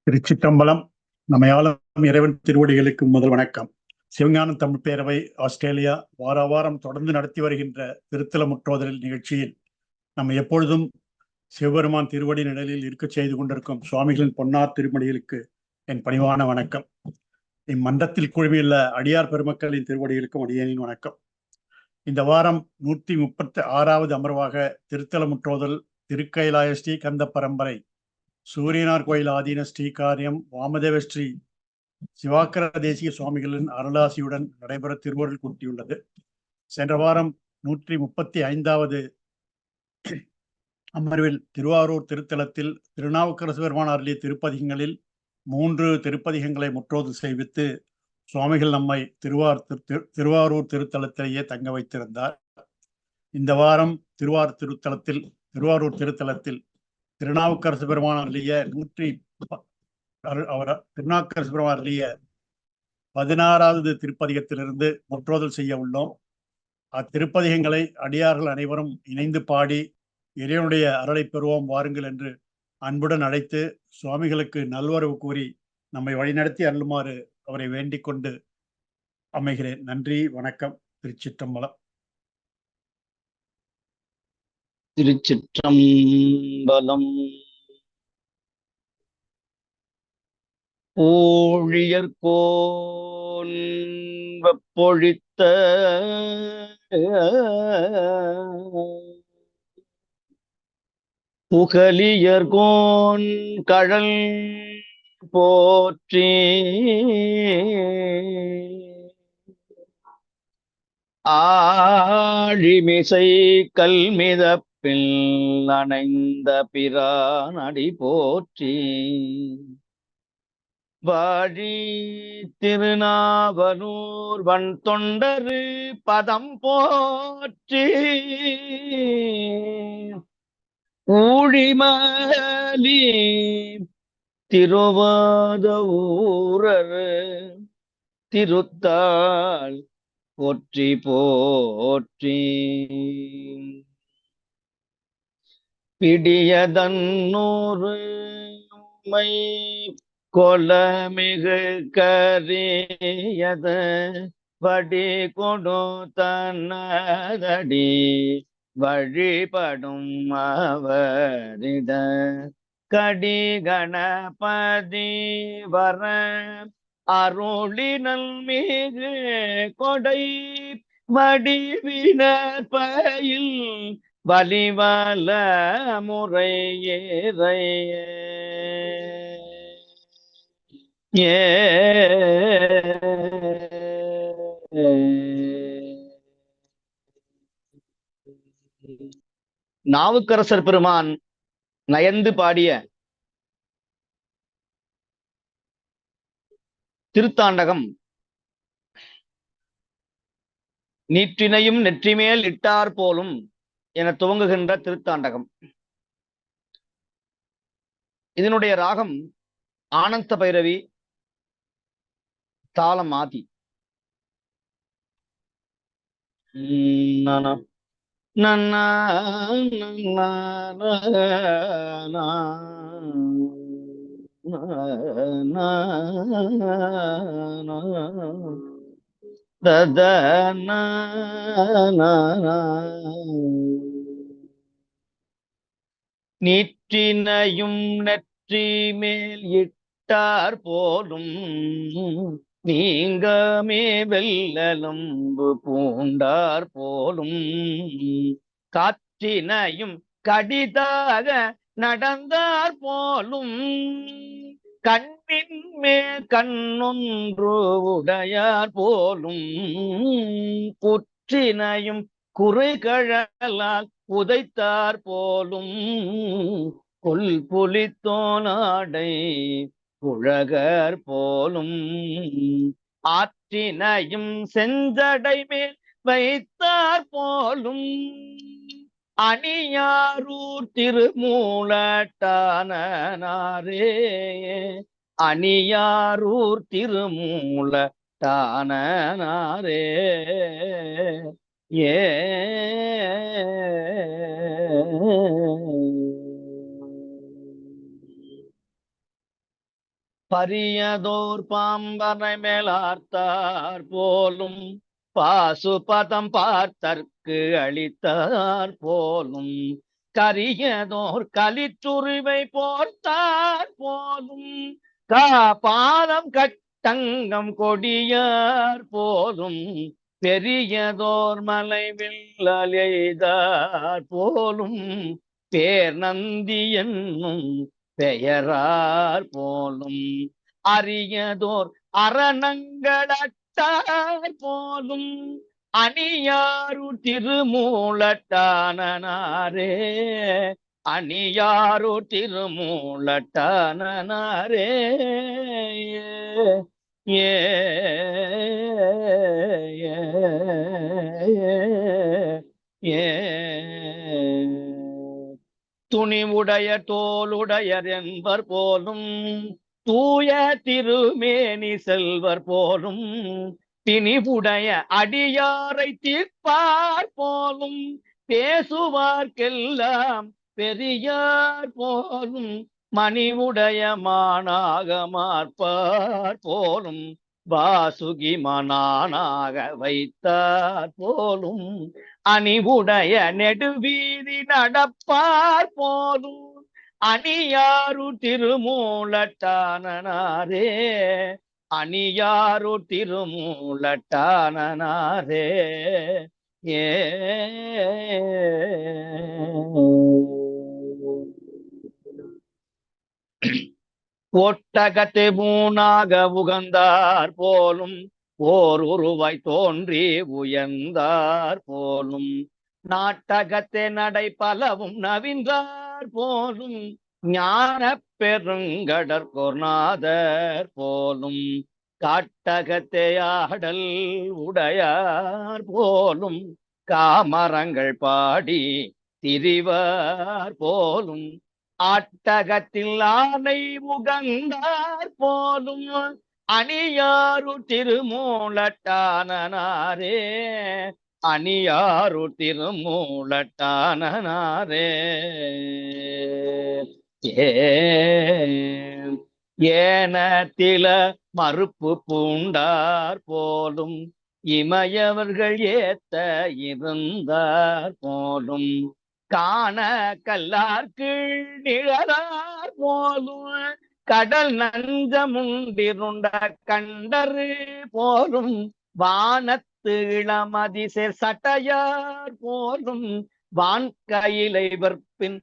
திருச்சிற்றம்பலம். நம்மையாளும் இறைவன் திருவடிகளுக்கு முதல் வணக்கம். சிவஞான தமிழ் பேரவை ஆஸ்திரேலியா வாரம் தொடர்ந்து நடத்தி வருகின்ற திருத்தல முற்றோதல் நிகழ்ச்சியில் நம்ம எப்பொழுதும் சிவபெருமான் திருவடி நிழலில் இருக்க செய்து கொண்டிருக்கும் சுவாமிகளின் பொன்னார் திருமடிகளுக்கு என் பணிவான வணக்கம். இம்மன்றத்தில் குழுமியுள்ள அடியார் பெருமக்களின் திருவடிகளுக்கும் அடியேனின் வணக்கம். இந்த வாரம் 136வது அமர்வாக திருத்தல முற்றோதல் திருக்கைலாய ஸ்ரீ கந்த பரம்பரை சூரியனார் கோயில் ஆதீன ஸ்ரீகாரியம் வாமதேவ ஸ்ரீ சிவாக்கர தேசிய சுவாமிகளின் அருளாசியுடன் நடைபெற திருவருள் கூட்டியுள்ளது. சென்ற வாரம் 135வது அமர்வில் திருவாரூர் திருத்தலத்தில் திருநாவுக்கரசு பெருமான் அருளிய திருப்பதிகங்களில் 3 திருப்பதிகங்களை முற்றோது செய்வித்து சுவாமிகள் நம்மை திருவாரூர் திருத்தலத்திலேயே தங்க வைத்திருந்தார். இந்த வாரம் திருவாரூர் திருத்தலத்தில் திருநாவுக்கரசு பெருமான் அருளிய 16வது திருப்பதிகத்திலிருந்து முற்றோதல் செய்ய உள்ளோம். அத்திருப்பதிகங்களை அடியார்கள் அனைவரும் இணைந்து பாடி இறைவனுடைய அருளை பெறுவோம் வாருங்கள் என்று அன்புடன் அழைத்து சுவாமிகளுக்கு நல்வரவு கூறி நம்மை வழிநடத்தி அருளுமாறு அவரை வேண்டிக் கொண்டு அமைகிறேன். நன்றி, வணக்கம். திருச்சிற்றம்பலம். திருச்சிற்றம்பலம். ஊழியர்கோன் வெப்பொழித்த புகலியர்கோன் கழல் போற்றி ஆழிமிசை கல்மிதப்பில் அணைந்த பிரானடி போற்றி வாழி திருநாவலூர் வன் தொண்டரு பதம் போற்றி ஊழிமலி திருவாத ஊரர் திருத்தாள் போற்றி போற்றி பிடியதன்னூறு மை கொலமிகு கரியத வடி கொடு தன்னதடி வழிபடும் அவரிட கடி கணபதி வர அருளினல் மிகு கொடை வடிவினர் பயில் வலிவல முறையேறைய நாவுக்கரசர் பெருமான் நயந்து பாடிய திருத்தாண்டகம் நீற்றினையும் நெற்றிமேல் இட்டார் போலும் என துவங்குகின்ற திருத்தாண்டகம். இதனுடைய ராகம் ஆனந்த பைரவி, தாளம் ஆதி. நீற்றினையும் நெற்றி மேல் இட்டார் போலும் நீங்கமே வெல்லலும்பு பூண்டார் போலும் காற்றினையும் கடிதாக நடந்தார் போலும் கண்ணின் மேல் கண்ணொன்று உடையார் போலும் குற்றினையும் குறைகழலால் உதைத்தார் போலும் கொல் புலித்தோனாடை உலகர் போலும் ஆற்றினையும் செஞ்சடை மேல் வைத்தார் போலும் அணியாரூர் திருமூலட்டானரே அணியாரூர் திருமூலட்டானரே ஏ பரியதோர் பாம்பனை மேலார்த்தார் போலும் பாசுபதம் பார்த்தற்கு அளித்தார் போலும் கரியதோர் கலித்துருவை போர்த்தார் போலும் காபாலம் கட்டங்கம் கொடியார் போலும் பெரியதோர் மலை வில்லெய்தார் போலும் பேர் நந்தி என்னும் பெயரார் போலும் அரியதோர் அரணங்களட்டார் போலும் அணியாரு திருமூலட்டானனாரே அணியாரு திருமூலட்டானனாரே ஏ ஏ துணிவுடைய தோளுடையர் என்பர் போலும் தூய திருமேனி செல்வர் போலும் திணிவுடைய அடியாரை தீர்ப்பார் போலும் பேசுவார்க்கெல்லாம் பெரியார் போலும் மணிவுடைய மானாக மாற்பார் போலும் வாசுகி மனானாக வைத்தார் போலும் அணிவுடைய நெடுவீதி நடப்பார் போலும் அணியாரு திருமூலட்டானனாரே அணியாரு திருமூலட்டானனாரே ஏ ஒட்டகத்தை மூனாக உகந்தார் போலும் ஓர் உருவாய் தோன்றி உயர்ந்தார் போலும் நாட்டகத்தை நடை பலவும் நவின்றார் போலும் ஞான பெருங்கடற்கொர்நாதர் போலும் காட்டகத்தை ஆடல் உடையார் போலும் காமரங்கள் பாடி திரிவார் போலும் ஆட்டகத்தில் ஆனை உகந்தார் போலும் அணியாரு திருமூலட்டானனாரே அணியாரு திருமூலட்டானனாரே ஏனத்தில மறுப்பு பூண்டார் போலும் இமையவர்கள் ஏத்த இருந்தார் போலும் காண கல்லார்க்கு நிழலார் போலும் கடல் நஞ்சமுண்டிருண்ட கண்டரு போலும் வானத்து இளமதிசேர் சட்டையார் போலும் வான்கையிலை வெற்பின்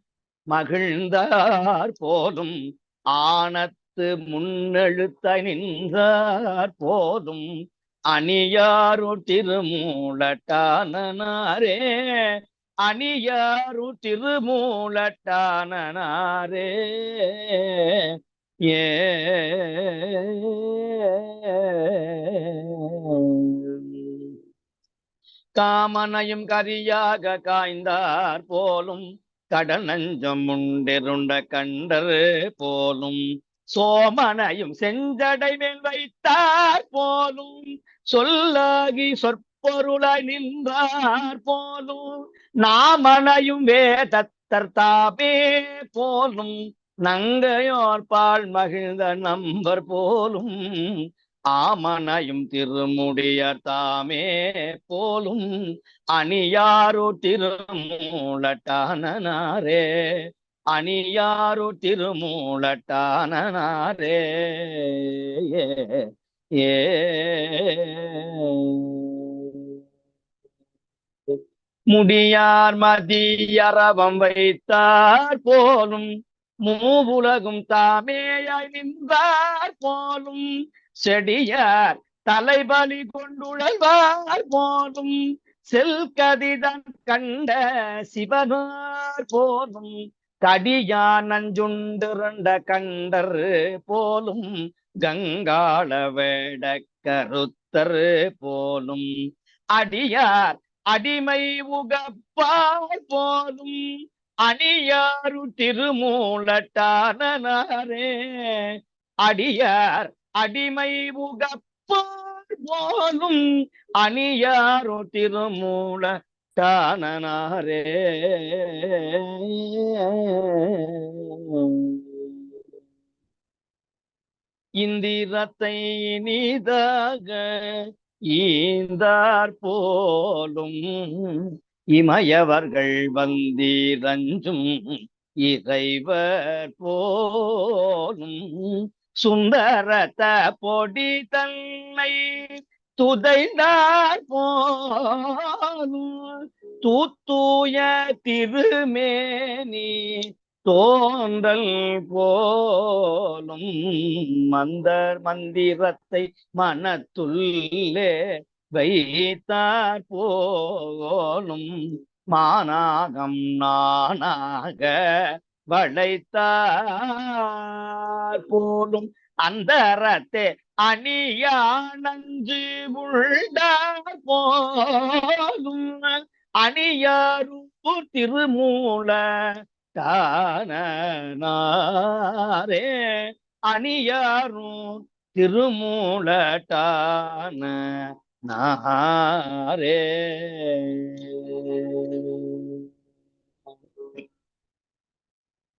மகிழ்ந்தார் போலும் ஆனத்து முன்னெழுத்த நின்றார் போலும் அணியாரு திருமூலட்டானனாரே அணியாரு திருமூலட்டானனாரே ஏ காமனையும் கரியாக காய்ந்தார் போலும் கடல் நஞ்சம் உண்டிருண்ட கண்டரு போலும் சோமனையும் செஞ்சடை மேல் வைத்தார் போலும் சொல்லாகி சொற்பொருளாய் நின்றார் போலும் நாமனையும் வேதத்தர் தாமே போலும் நங்கையோர் பால் மகிழ்ந்த நம்பர் போலும் ஆமனையும் திருமுடியர் தாமே போலும் அணியாரு திருமூலட்டானனாரே அணியாரு திருமூலட்டானனாரே ஏ முடியார் மதியரவம் வைத்தார் போலும் மூவுலகும் தாமேயாய் நின்றார் போலும் செடியார் தலைபலி கொண்டுழல்வார் போலும் செல்கதிதன் கண்ட சிவனார் போலும் கடியா நஞ்சுண்டிருண்ட கண்டர் போலும் கங்காள வேட கருத்தர் போலும் அடியார் அடிமை உகப்பார் போலும் அணியாரு திருமூலட்டானனாரே அடியார் அடிமை உகப்பார் போலும் அணியாரு திருமூலட்டானனாரே இந்திரத்தை இனிதாக ஈந்தார் போலும் இமயவர்கள் வந்திரஞ்சும் இறைவர் போலும் சுந்தரத்த பொடி தன்னை துதைந்தார் போலும் தூத்தூய திருமேனி தோன்றல் போலும் மந்திரத்தை மனத்துள்ளே வைத்தார் போலும் மானாகம் நானாக வளைத்தார் போலும் அந்தரத்தே அணியானஞ்சு உள்டார் போலும் அணியாரும் திருமூல தானே அணியாரும் திருமூலட்டான நாரே.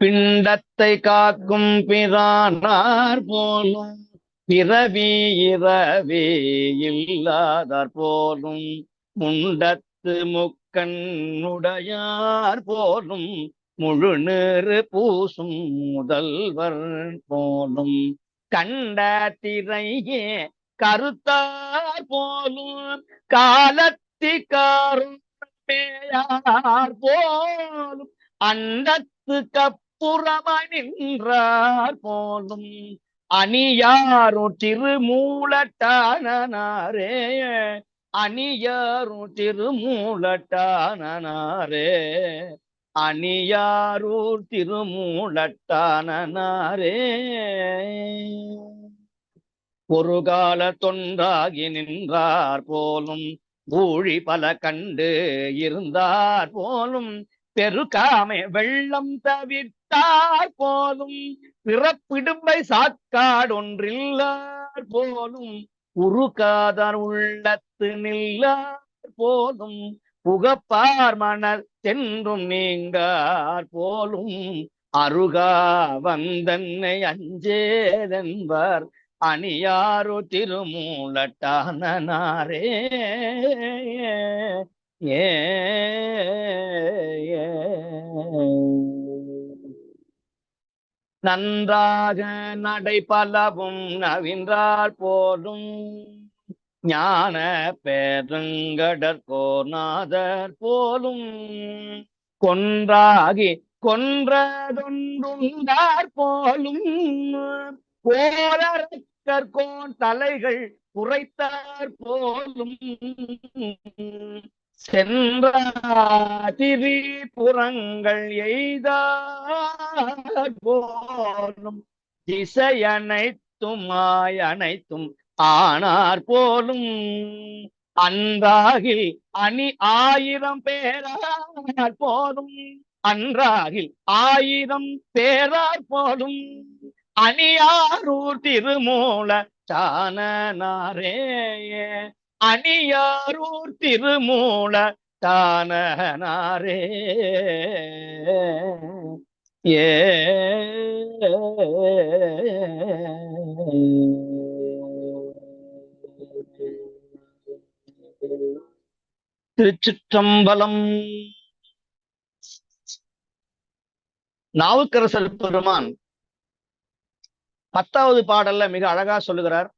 பிண்டத்தை காக்கும் பிரானார் போலும் பிறவி இரவி இல்லாதார் போலும் முண்டத்து முக்கண்ணுடையார் போலும் முழு நீறு பூசும் முதல்வர் போலும் கண்ட திரையே கருத்தார் போலும் காலத்திக்கார் போலும் அண்டத்து கப்புறமாய் நின்றார் போலும் அணியாரும் திருமூலட்டானே அணியாரும் திருமூலட்டானே அணியாரூர் திருமூலட்டானே. ஒரு கால தொன்றாகி நின்றார் போலும் ஊழி பல கண்டு இருந்தார் போலும் பெருகாமை வெள்ளம் தவிர்த்தார் போலும் பிறப்பிடும்பை சாக்காடொன்றில்லார் போலும் உருகாதார் உள்ளத்து நில்லார் போலும் புகப்பார் மணல் சென்றும் நீங்கார் போலும் அருகா வந்தன்னை அஞ்சேதென்பார் அணியாரோ திருமூலட்டானே. நன்றாக நடை பலவும் நவின்றார் போலும் ஞான பேருங்கடற்கோநாதர் போலும் கொன்றாகி கொன்றதொன்றுண்டார் போலும் கோரக்கோன் தலைகள் குறைத்தார் போலும் சென்ற திரிபுறங்கள் எய்தார் போலும் திசையனைத்தும் அனைத்தும் ஆனார் போலும் அன்றாகில் அணி 1000 பேரார் போலும் அன்றாகில் 1000 பேரார் போலும் அணியாரூர் திருமூலட்டானே அணியாரூர் திருமூலட்டானே. ஏ திருச்சிற்றம்பலம். நாவுக்கரசர் பெருமான் 10வது பாடல்ல மிக அழகா சொல்லுகிறார்.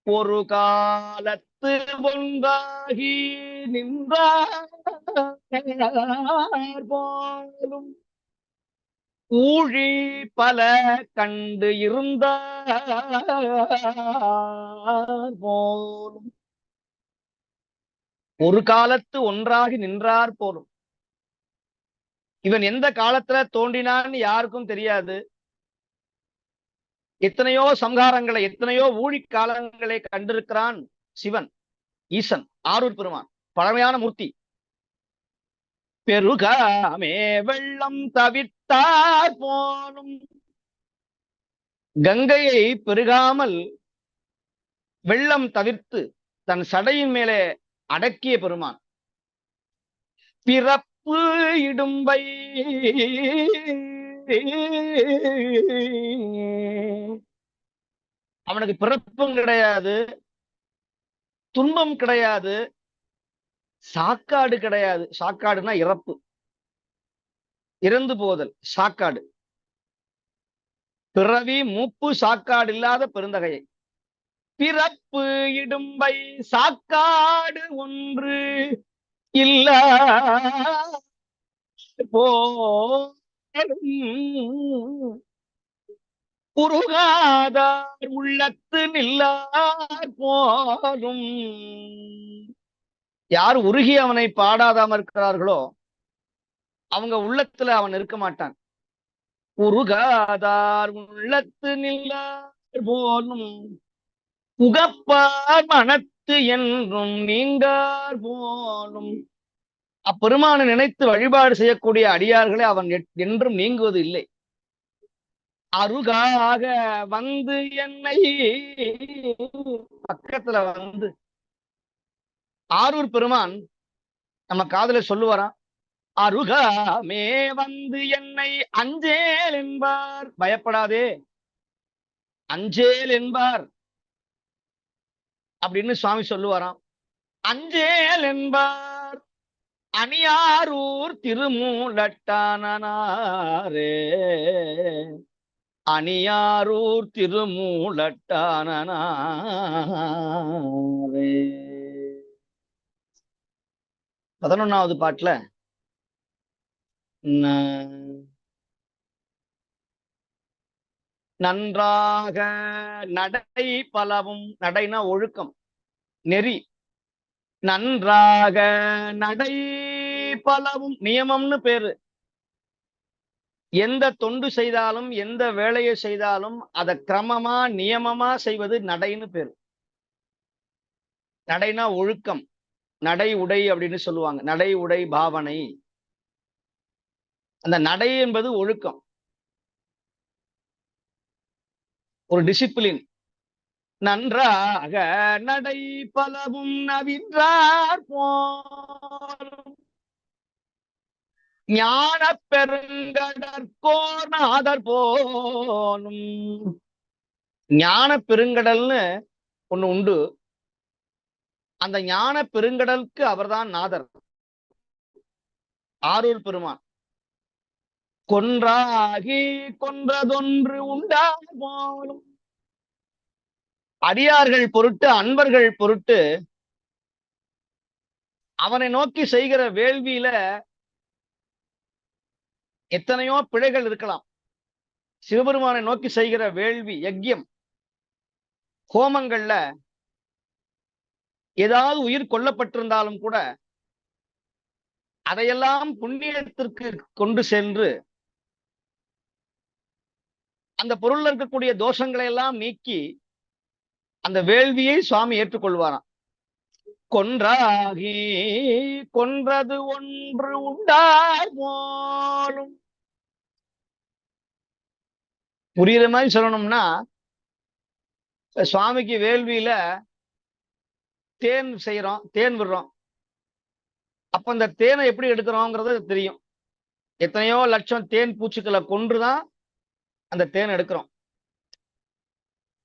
ஒரு காலத்து ஒன்றாகி நின்றார் போலும் ஊழி பல கண்டு இருந்தார் போலும் ஒரு காலத்து ஒன்றாகி நின்றார் போலும். இவன் எந்த காலத்துல தோன்றினான்னு யாருக்கும் தெரியாது. எத்தனையோ சம்ஹாரங்களை எத்தனையோ ஊழி காலங்களை கண்டிருக்கிறான் சிவன் ஈசன் ஆரூர் பெருமான் பழமையான மூர்த்தி. பெருகாமே வெள்ளம் தவிர்த்தார் போலும் கங்கையை பெருகாமல் வெள்ளம் தவிர்த்து தன் சடையின் மேலே அடக்கிய பெருமான். பிறப்பு இடும்பை அவனுக்கு பிறப்பும் கிடையாது, துன்பம் கிடையாது, சாக்காடு கிடையாது. சாக்காடுனா இறப்பு, இறந்து போதல், சாக்காடு. பிறவி மூப்பு சாக்காடு இல்லாத பெருந்தகையை. பிறப்பு இடும்பை சாக்காடு ஒன்று இல்ல உருகாதார் உள்ளத்து நில்லார் போலும். யார் உருகி அவனை பாடாதாம இருக்கிறார்களோ அவங்க உள்ளத்துல அவன் இருக்க மாட்டான். உருகாதார் உள்ளத்து நில்லார் போலும் புகப்பார் மனத்து என்றும் நீங்கார் போலும். அப்பெருமானை நினைத்து வழிபாடு செய்யக்கூடிய அடியார்களை அவன் என்றும் நீங்குவது இல்லை. அருகாக வந்து என்னை பக்கத்துல வந்து ஆரூர் பெருமான் நம்ம காதல சொல்லுவாராம். அருகாமே வந்து என்னை அஞ்சேல் என்பார். பயப்படாதே, அஞ்சேல் என்பார் அப்படின்னு சுவாமி சொல்லுவாராம். அஞ்சேல் என்பார் அணியாரூர் திருமூலட்டானே, அணியாரூர் திருமூலட்டானே. 11வது பாட்டுல நன்றாக நடை பலவும், நடைனா ஒழுக்கம், நெறி. நன்றாக நடை பலவும், நியமம்னு பேரு. எந்த தொண்டு செய்தாலும் எந்த வேலையை செய்தாலும் அதை கிரமமா நியமமா செய்வது நடைன்னு பேரு. நடைனா ஒழுக்கம், நடை உடை அப்படின்னு சொல்லுவாங்க. நடை உடை பாவனை, அந்த நடை என்பது ஒழுக்கம், ஒரு டிசிப்ளின். நன்றாக நடை பலவும் நவின்றார் போலும் ஞான பெருங்கடற்கோர் நாதர் போலும். ஞான பெருங்கடல்னு ஒண்ணு உண்டு. அந்த ஞான பெருங்கடலுக்கு அவர்தான் நாதர், ஆரூர் பெருமான். கொன்றாகி கொன்றதொன்று உண்டா போலும். அடியார்கள் பொருட்டு, அன்பர்கள் பொருட்டு அவனை நோக்கி செய்கிற வேள்வியில எத்தனையோ பிழைகள் இருக்கலாம். சிவபெருமானை நோக்கி செய்கிற வேள்வி, யஜ்யம், ஹோமங்கள்ல ஏதாவது உயிர் கொல்லப்பட்டிருந்தாலும் கூட அதையெல்லாம் புண்ணியத்திற்கு கொண்டு சென்று அந்த பொருள்ல இருக்கக்கூடிய தோஷங்களை எல்லாம் நீக்கி அந்த வேள்வியை சுவாமி ஏற்றுக்கொள்வாராம். கொன்றாகி கொன்றது ஒன்று உண்டார் போலும். புரியுற மாதிரி சொல்லணும்னா, சுவாமிக்கு வேள்வியில தேன் செய்யறோம், தேன் விடுறோம். அப்ப அந்த தேனை எப்படி எடுக்கிறோங்கிறது தெரியும். எத்தனையோ லட்சம் தேன் பூச்சிக்களை கொன்றுதான் அந்த தேன் எடுக்கிறோம்.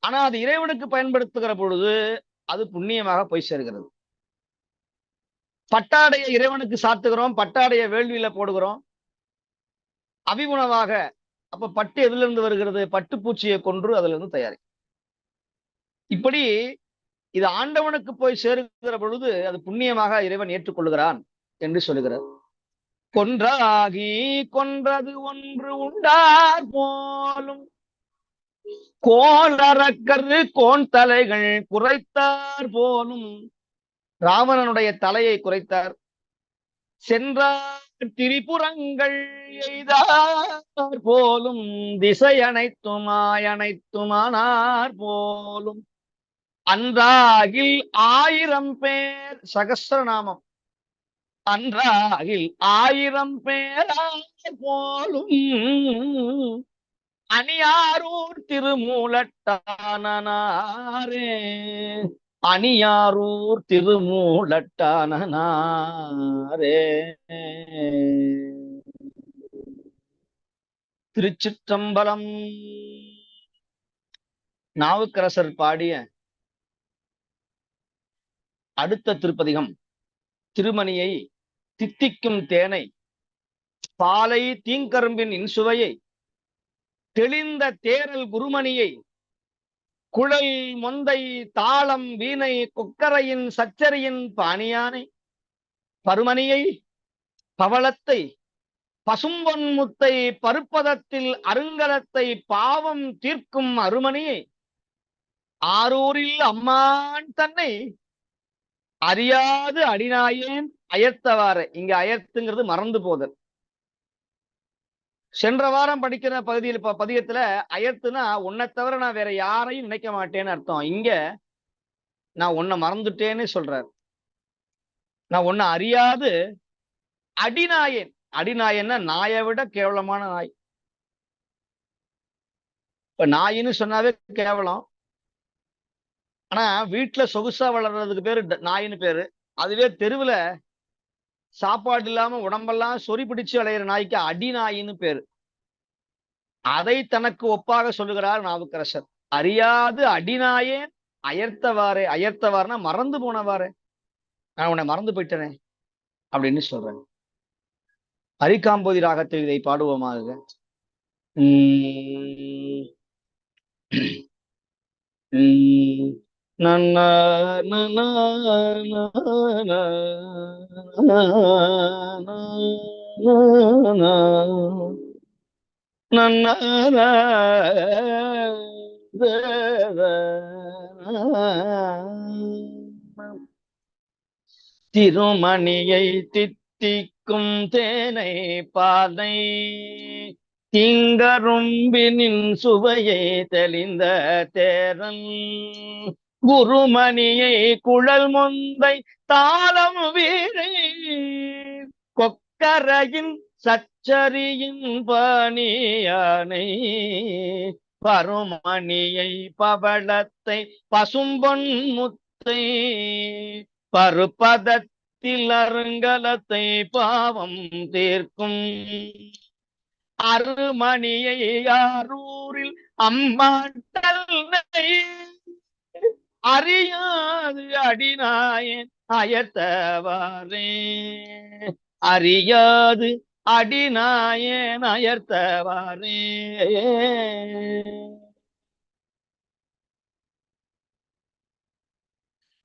ஆனா அது இறைவனுக்கு பயன்படுத்துகிற பொழுது அது புண்ணியமாக போய் சேர்கிறது. பட்டாடைய இறைவனுக்கு சாத்துகிறோம், பட்டாடைய வேள்வியில போடுகிறோம் அபிமுனவாக. அப்ப பட்டு எதுல இருந்து வருகிறது? பட்டுப்பூச்சியை கொன்று அதுல இருந்து தயாரி. இப்படி இது ஆண்டவனுக்கு போய் சேருகிற பொழுது அது புண்ணியமாக இறைவன் ஏற்றுக்கொள்கிறான் என்று சொல்லுகிறார். கொன்றாகி கொன்றது ஒன்று உண்டார் போலும் கோளரக்கரு கோன் தலைகள் குறைத்தார் போலும். ராவணனுடைய தலையை குறைத்தார். சென்றார் திரிபுரங்கள் எய்தார் போலும் திசை அனைத்துமானார் போலும். அன்றாகில் 1000 பேர், சகஸ்ரநாமம், அன்றாகில் 1000 பேரார் போலும் அணியாரூர் திருமூலட்டானே. அணியாரூர் திருமூலட்டானே. திருச்சிற்றம்பலம். நாவுக்கரசர் பாடிய அடுத்த திருப்பதிகம் திருமணியை, தித்திக்கும் தேனை, பாலை தீங்கரும்பின் இன்சுவையை, தெளிந்த தேரல் குருமணியை, குழல் மொந்தை தாளம் வீணை கொக்கரையின் சச்சரியின் பாணியானை, பருமணியை, பவளத்தை, பசும்பொன் முத்தை, பருப்பதத்தில் அருங்கலத்தை, பாவம் தீர்க்கும் அருமணியை, ஆரூரில் அம்மான் தன்னை அறியாது அடிநாயேன் அயர்த்தவாறு. இங்க அயர்த்துங்கிறது மறந்து போதல். சென்ற வாரம் படிக்கிற பதிகத்துல அயர்த்துனா உன்னை தவிர நான் வேற யாரையும் நினைக்க மாட்டேன்னு அர்த்தம். இங்க நான் உன்னை மறந்துட்டேன்னு சொல்றார். நான் உன்னை அறியாது அடிநாயேன். அடிநாயன்னா நாயை விட கேவலமான நாய். இப்ப நாயின்னு சொன்னாவே கேவலம். ஆனா வீட்டுல சொகுசா வளர்றதுக்கு பேரு நாயின்னு பேரு. அதுவே தெருவுல சாப்பாடு இல்லாம உடம்பெல்லாம் சொறி பிடிச்சு விளையிற நாய்க்கு அடிநாயின்னு பேரு. அதை தனக்கு ஒப்பாக சொல்லுகிறார் நாவுக்கரசர். அறியாது அடிநாயேன் அயர்த்தவாறே. அயர்த்தவாறுனா மறந்து போனவாறே, நான் உன்னை மறந்து போயிட்டேனே அப்படின்னு சொல்றேன். அரிக்காம்போதி ராகத்தில் இதை பாடுவோமாக. திருமணியை தித்திக்கும் தேனை, பாதை திங்கரும்பினின் சுவையை, தெளிந்த தேரன் குருமணியை, குழல் மொந்தை தாளம் வீணை கொக்கரையின் சச்சரியின் பாணியானை, பருமணியை, பவளத்தை, பசும்பொன் முத்தை, பருப்பதத்தில் அருங்கலத்தை, பாவம் தீர்க்கும் அருமணியை, ஆரூரில் அம்மாட்டல்லை அறியாது அடிநாயேன் அயர்த்தவாறே. அறியாது அடிநாயேன் அயர்த்தவாறே.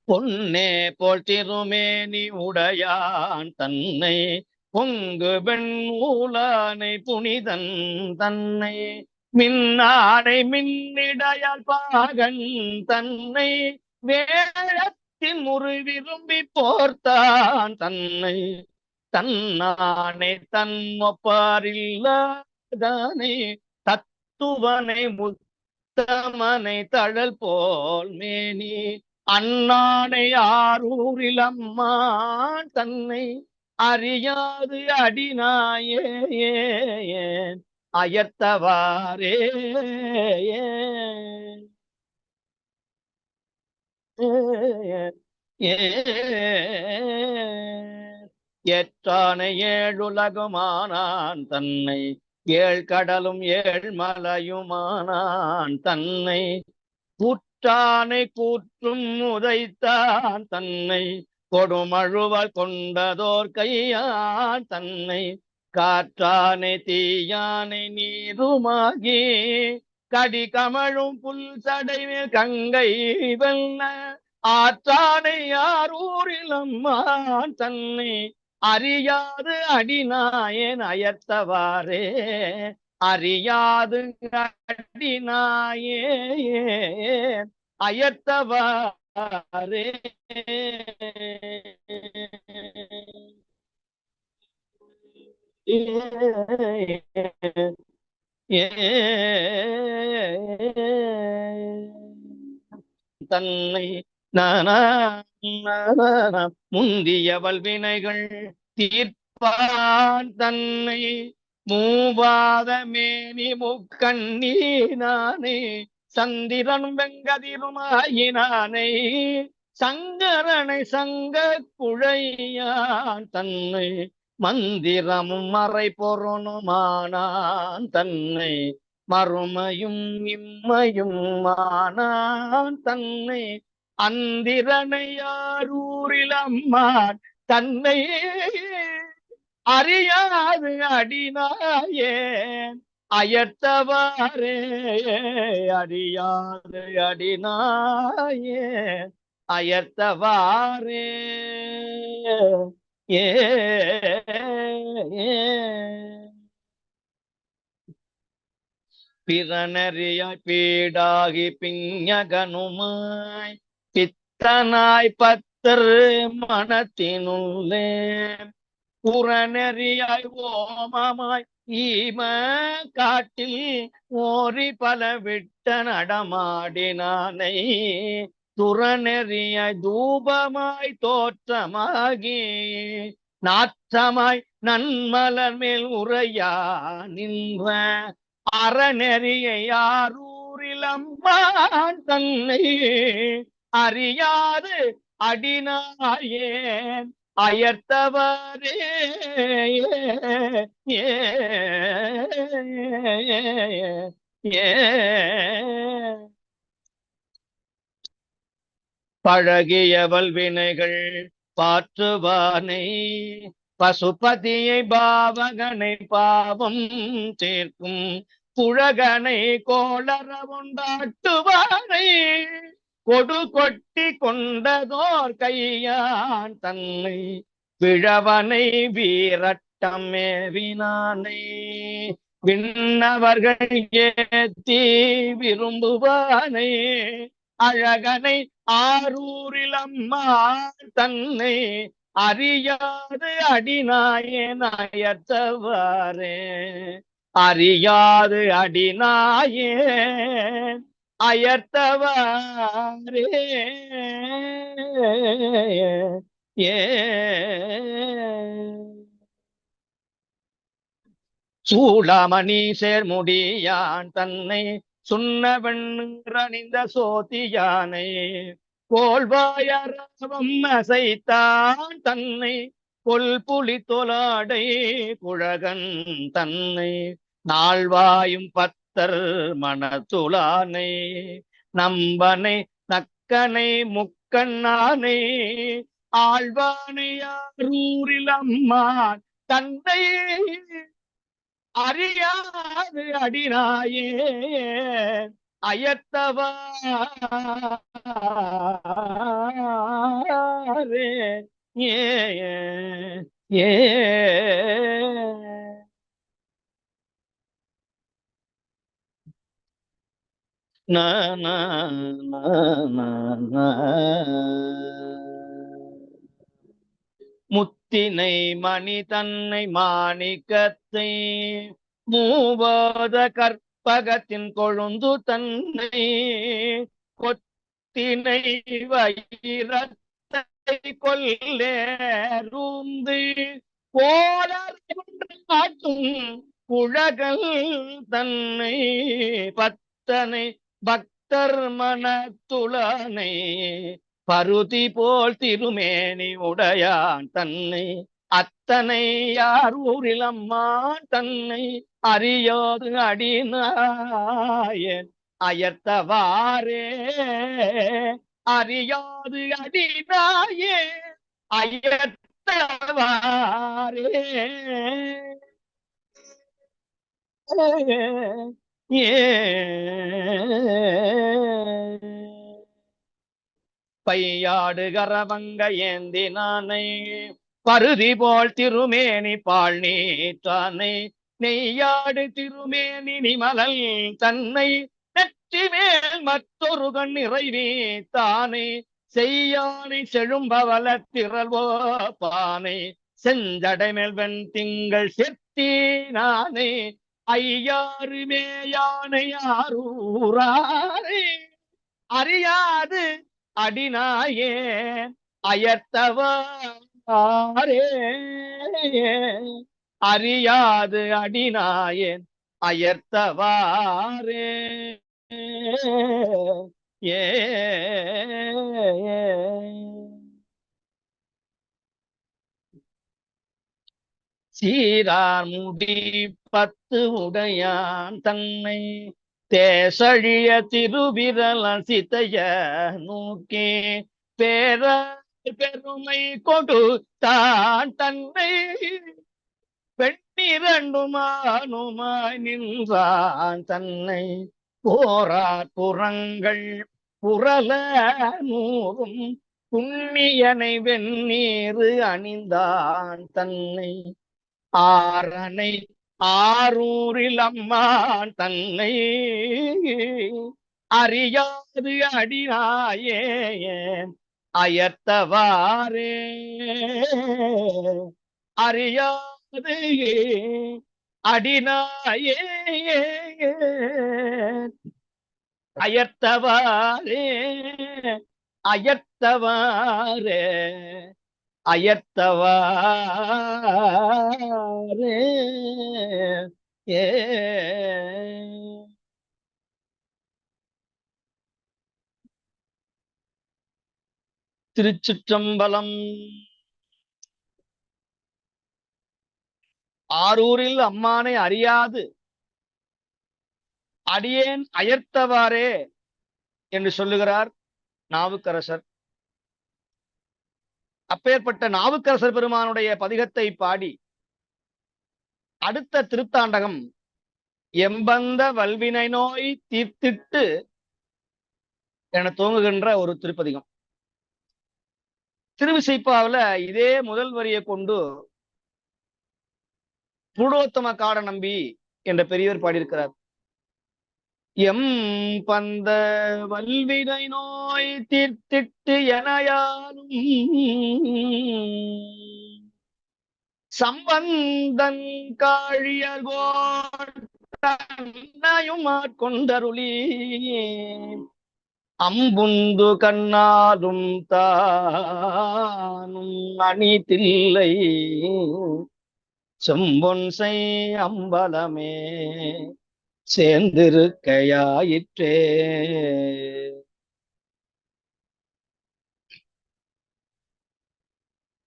பொன்னே போல் திருமேனி உடையான் தன்னை, பொங்கு பெண் ஊலானை புனிதன் தன்னை, மின்னாடை மின்னிடையால் பாகன் தன்னை, வேழத்தின் முறு விரும்பி போர்த்தான் தன்னை, தன்னானை தன் ஒப்பாரில்லாதானை, தத்துவனை முத்தமனை தழல் போல் மேனி, அண்ணானை ஆரூரில் அம்மான் தன்னை அறியாது அடிநாயேன் அயர்த்தவாறே. ஏற்றானை ஏழுலகுமானான் தன்னை, ஏழ்கடலும் ஏழ்மலையுமானான் தன்னை, கூற்றானை கூற்றும் உதைத்தான் தன்னை, கொடுமழுவால் கொண்டதோர் கையான் தன்னை, காற்றானை தீயானை நீருமாகி, கடி கமழும் புல் சடைவில் கங்கை வெல்ல, ஆற்றானை ஆரூரில் அம்மான் தன்னை அறியாது அடிநாயேன் அயர்த்தவாறே. அறியாது அடிநாயேன் அயர்த்தவாறே. தன்னை முந்திய வல்வினைகள் தீர்ப்பான் தன்னை, மூவாத மேனி முக்கண்ணீனானே, சந்திரனும் வெங்கதிருமாயினானே, சங்கரனை சங்க குழையான் தன்னை மந்திரமும் மறை பொருணுமானான் தன்னை மறுமையும் இம்மையும் ஆனான் தன்னை அந்திரனையாரூரில் அம்மான் தன்னை அறியாது அடினாயேன் அயர்த்தவாரே அறியாது அடினாயேன் அயர்த்தவாரே ஏ பிறனறியாய் பீடாகி பிஞகனுமாய் பித்தனாய் பத்தர் மனத்தினுள்ளே புறநெறியாய் ஓமமாய் ஈம காட்டில் ஓரி பல விட்ட நடமாடினானை துறநெறியாய் தூபமாய் தோற்றமாகி நாற்றமாய் நன்மலர் மேல் உரையா நின்ற அறநெறியை ஆரூரில் அம்மான் தன்னை அறியாது அடினாயேன் அயர்த்தவரே பழகியவள் வினைகள் பாற்றுவானை பசுபதியை பாவகனை பாவம் சேர்க்கும் புழகனை கோளர உண்டாட்டுவானை கொடு கொட்டி கொண்டதோர் கையான் தன்னை விழவனை வீரட்டம் மேவினானை விண்ணவர்கள் ஏத்தி விரும்புவானை அழகனை ஆரூரில் அம்மா தன்னை அறியாது அடிநாயனாயத்தவாரே அறியாது அடிநாயே அயர்த்தவாரே ஏ சூளாமணி சேர்முடியான் தன்னை சுண்ணவெண்ணிந்த சோதியானை கோல்வாயரவம் அசைத்தான் தன்னை கொல்புலி தொலாடை குழகன் தன்னை நாள்வாயும் பத்தர் மனத்துளானை நம்பனை நக்கனை முக்கண்ணானை ஆழ்வானை ஆரூரில் அம்மான் தன்னை அறியாது அடினாயே அயர்த்தவாரே ஏ ஏ முத்தினை மணி தன்னை மாணிக்கத்தை மூவாத கற்பகத்தின் கொழுந்து தன்னை கொத்தினை வைரத்தை கொல்லேருந்து காட்டும் குழகல் தன்னை பத்தனை பக்தர் மனத்துளனை பருதி போல் திருமேனி உடையான் தன்னை அத்தனை யாரூரில் அம்மான் தன்னை அறியாது அடிநாயன் அயர்த்தவாரே அறியாது அடிநாயே அயர்த்தவாரே ஏ பையாடு கரவங்க ஏந்தினானை பருதி போல் திருமேனி பால் நீத்தானை நெய்யாடு திருமேனி நிமலல் தன்னை நெற்றி மேல் மற்றொரு கண் நிறைவேத்தானை செய்யானை செழும்பவல திரள்வோ பானை செஞ்சடை மேல் வெண் திங்கள் செத்தினானை ஐயாறு மேயானை ஆரூராரே அறியாது அடிநாயே அயர்த்தவாரே அறியாது அடிநாயேன் அயர்த்தவாரே ஏ சீரார் முடி 10 உடையான் தன்னை தேசழிய திருவிரல் சிதைய நோக்கே பேர பெருமை கொடு தான் தன்னை பெண்ணிரண்டுமானுமாய் நின்றான் தன்னை போரார் புறங்கள் புரள நூறும் புண்ணியனை வெந்நீரு அணிந்தான் தன்னை ஆரணை ஆரூரில் அம்மான் தன்னை அறியாது அடினாயே அயர்த்தவாரே அறியாது அடினாயே அயர்த்தவாரே அயர்த்தவாரே அயர்த்தவாரே ஏ திருச்சிற்றம்பலம். ஆரூரில் அம்மானை அறியாது அடியேன் அயர்த்தவாரே என்று சொல்லுகிறார் நாவுக்கரசர். அப்பேற்பட்ட நாவுக்கரசர் பெருமானுடைய பதிகத்தை பாடி அடுத்த திருத்தாண்டகம் எம்பந்த வல்வினை நோய் தீர்த்திட்டு என துவங்குகின்ற ஒரு திருப்பதிகம். திருவிசைப்பாவில இதே முதல் வரியை கொண்டு புருடோத்தம காட நம்பி என்ற பெரியவர் பாடியிருக்கிறார். எம் பந்த வல்வினை நோய் தீர்த்திட்டு எனையாலும் சம்பந்தன் காழியர்கோட்டையும் ஆட்கொண்டருளி அம்புந்து கண்ணாலும் தானும் அணிதில்லை செம்பொன்சை அம்பலமே சேர்ந்திருக்கையாயிற்றே.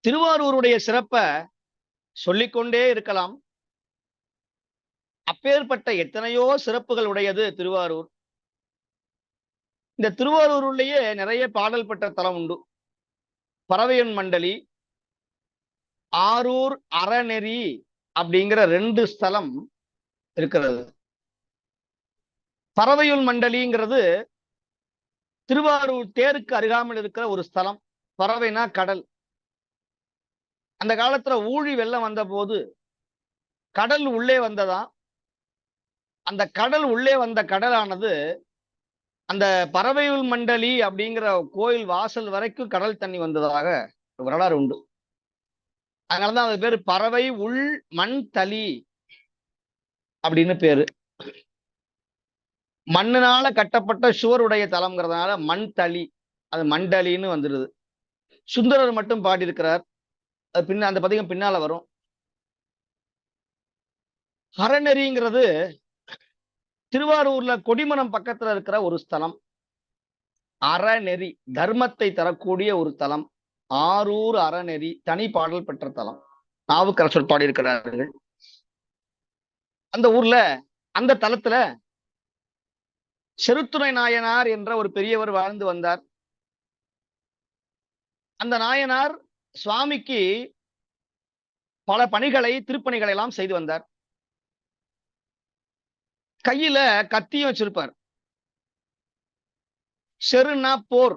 திருவாரூருடைய சிறப்பை சொல்லிக்கொண்டே இருக்கலாம். அப்பேற்பட்ட எத்தனையோ சிறப்புகள் உடையது திருவாரூர். இந்த திருவாரூருள்ளேயே நிறைய பாடல் பெற்ற தலம் உண்டு. பறவையன் மண்டலி, ஆரூர் அறநெறி அப்படிங்கிற 2 ஸ்தலம் இருக்கிறது. பறவையுள் மண்டலிங்கிறது திருவாரூர் தேருக்கு அருகாமல் இருக்கிற ஒரு ஸ்தலம். பறவைனா கடல். அந்த காலத்துல ஊழி வெள்ளம் வந்த போது கடல் உள்ளே வந்ததா. அந்த கடல் உள்ளே வந்த கடலானது அந்த பறவையுள் மண்டலி அப்படிங்கிற கோயில் வாசல் வரைக்கும் கடல் தண்ணி வந்ததாக வரலாறு உண்டு. அதனாலதான் அது பேரு பறவை உள் மண் தளி அப்படின்னு பேரு. மண்ணுனால கட்டப்பட்ட சுவருடைய தலம்ங்கிறதுனால மண் தளி, அது மண்டலின்னு வந்துடுது. சுந்தரர் மட்டும் பாடியிருக்கிறார். அது அந்த பதிகம் பின்னால வரும். அறநெறிங்கிறது திருவாரூர்ல கொடிமரம் பக்கத்துல இருக்கிற ஒரு ஸ்தலம். அறநெறி தர்மத்தை தரக்கூடிய ஒரு தலம். ஆரூர் அறநெறி தனி பாடல் பெற்ற தலம். நாவுக்கரசர் பாடியிருக்கிறார்கள். அந்த ஊர்ல அந்த தலத்துல செருத்துணை நாயனார் என்ற ஒரு பெரியவர் வாழ்ந்து வந்தார். அந்த நாயனார் சுவாமிக்கு பல பணிகளை, திருப்பணிகளை எல்லாம் செய்து வந்தார். கையில கத்தியும் வச்சிருப்பார். செருனா போர்.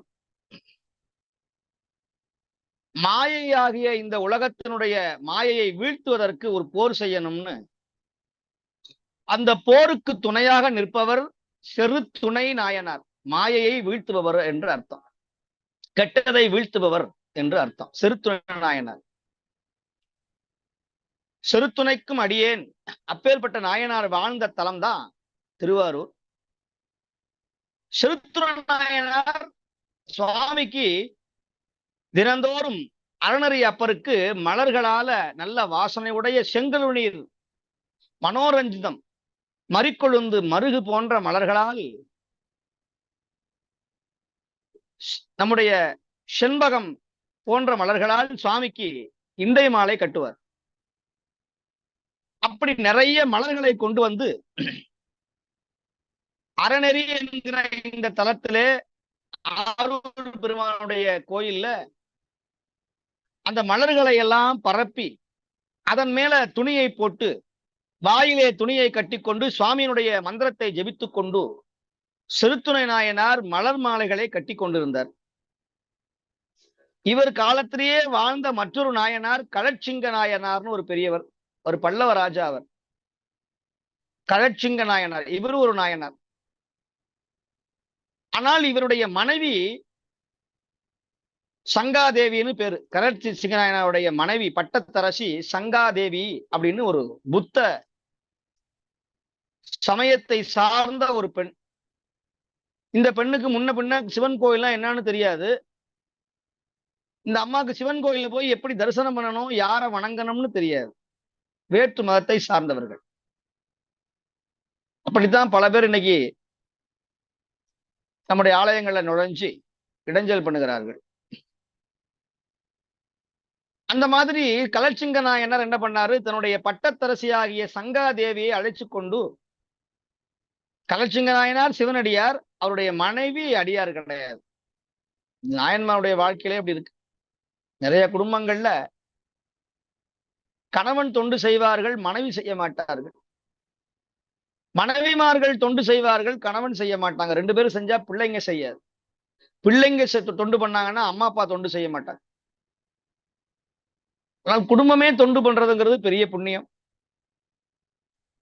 மாயையாகிய இந்த உலகத்தினுடைய மாயையை வீழ்த்துவதற்கு ஒரு போர் செய்யணும்னு அந்த போருக்கு துணையாக நிற்பவர் செருத்துணை நாயனார். மாயையை வீழ்த்துபவர் என்று அர்த்தம். கெட்டதை வீழ்த்துபவர் என்று அர்த்தம். செருத்துணை நாயனார். செருத்துணைக்கும் அடியேன். அப்பேற்பட்ட நாயனார் வாழ்ந்த தலம் தான் திருவாரூர். செருத்துணை நாயனார் சுவாமிக்கு தினந்தோறும் அறநெறி அப்பருக்கு மலர்களால நல்ல வாசனை உடைய செங்கழுநீர், மனோரஞ்சிதம், மறிக்கொழுந்து, மருகு போன்ற மலர்களால் நம்முடைய செண்பகம் போன்ற மலர்களால் சுவாமிக்கு இண்டை மாலை கட்டுவார். அப்படி நிறைய மலர்களை கொண்டு வந்து அறநெறி என்கிற இந்த தலத்திலே ஆரூர் பெருமானுடைய கோயில்ல அந்த மலர்களை எல்லாம் பரப்பி அதன் மேல துணியை போட்டு வாயிலே துணியை கட்டிக்கொண்டு சுவாமியினுடைய மந்திரத்தை ஜெபித்துக் கொண்டு செருத்துணை நாயனார் மலர் மாலைகளை கட்டி கொண்டிருந்தார். இவர் காலத்திலேயே வாழ்ந்த மற்றொரு நாயனார் கழற்சிங்க நாயனார்னு ஒரு பெரியவர், ஒரு பல்லவ ராஜா. அவர் கழற்சிங்க நாயனார், இவரு ஒரு நாயனார். ஆனால் இவருடைய மனைவி சங்காதேவின்னு பேரு. கழற்சிங்க நாயனாருடைய மனைவி பட்டத்தரசி சங்காதேவி அப்படின்னு ஒரு புத்த சமயத்தை சார்ந்த ஒரு பெண். இந்த பெண்ணுக்கு முன்ன பின்ன சிவன் கோயில்லாம் என்னன்னு தெரியாது. இந்த அம்மாவுக்கு சிவன் கோயில போய் எப்படி தரிசனம் பண்ணணும், யாரை வணங்கணும்னு தெரியாது. வேற்று மதத்தை சார்ந்தவர்கள். அப்படித்தான் பல பேர் இன்னைக்கு நம்முடைய ஆலயங்கள்ல நுழைஞ்சு இடைஞ்சல் பண்ணுகிறார்கள். அந்த மாதிரி கழற்சிங்க நாயனார் என்ன பண்ணாரு, தன்னுடைய பட்டத்தரசியாகிய சங்காதேவியை அழைச்சு கொண்டு, கழற்சிங்க நாயனார் சிவனடியார், அவருடைய மனைவி அடியார் கிடையாது. நாயன்மாருடைய வாழ்க்கையிலே அப்படி இருக்கு. நிறைய குடும்பங்கள்ல கணவன் தொண்டு செய்வார்கள், மனைவி செய்ய மாட்டார்கள். மனைவிமார்கள் தொண்டு செய்வார்கள், கணவன் செய்ய மாட்டாங்க. ரெண்டு பேரும் செஞ்சா பிள்ளைங்க செய்யாது. பிள்ளைங்க தொண்டு பண்ணாங்கன்னா அம்மா அப்பா தொண்டு செய்ய மாட்டாங்க. ஆனால் குடும்பமே தொண்டு பண்றதுங்கிறது பெரிய புண்ணியம்.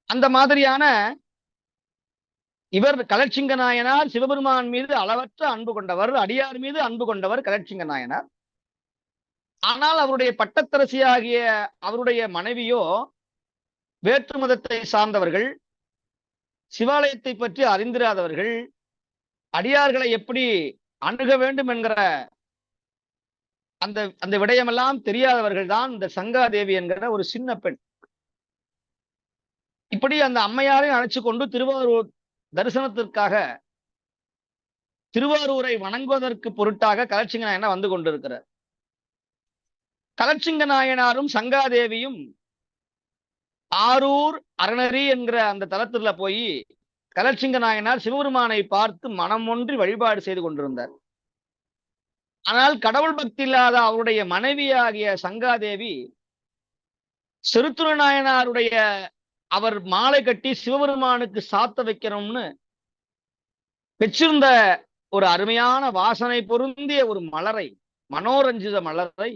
அந்த மாதிரியான இவர் கழற்சிங்க நாயனார் சிவபெருமான் மீது அளவற்ற அன்பு கொண்டவர், அடியார் மீது அன்பு கொண்டவர் கழற்சிங்க நாயனார். ஆனால் அவருடைய பட்டத்தரசியாகிய அவருடைய மனைவியோ வேற்று மதத்தை சார்ந்தவர்கள், சிவாலயத்தை பற்றி அறிந்திராதவர்கள், அடியார்களை எப்படி அணுக வேண்டும் என்கிற அந்த அந்த விடயமெல்லாம் தெரியாதவர்கள் தான் இந்த சங்காதேவி என்கிற ஒரு சின்ன பெண். இப்படி அந்த அம்மையாரை அழைச்சு கொண்டு திருவாரூர் தரிசனத்திற்காக, திருவாரூரை வணங்குவதற்கு பொருட்டாக கழற்சிங்க நாயனார் வந்து கொண்டிருக்கிறார். கழற்சிங்க நாயனாரும் சங்காதேவியும் ஆரூர் அறநெறி என்கிற அந்த தலத்துல போய் கழற்சிங்க நாயனார் சிவபெருமானை பார்த்து மனம் ஒன்றி வழிபாடு செய்து கொண்டிருந்தார். ஆனால் கடவுள் பக்தி இல்லாத அவருடைய மனைவியாகிய சங்காதேவி செருத்துணை நாயனாருடைய அவர் மாலை கட்டி சிவபெருமானுக்கு சாத்த வைக்கணும்னு வச்சிருந்த ஒரு அருமையான வாசனை பொருந்திய ஒரு மலரை, மனோரஞ்சித மலரை,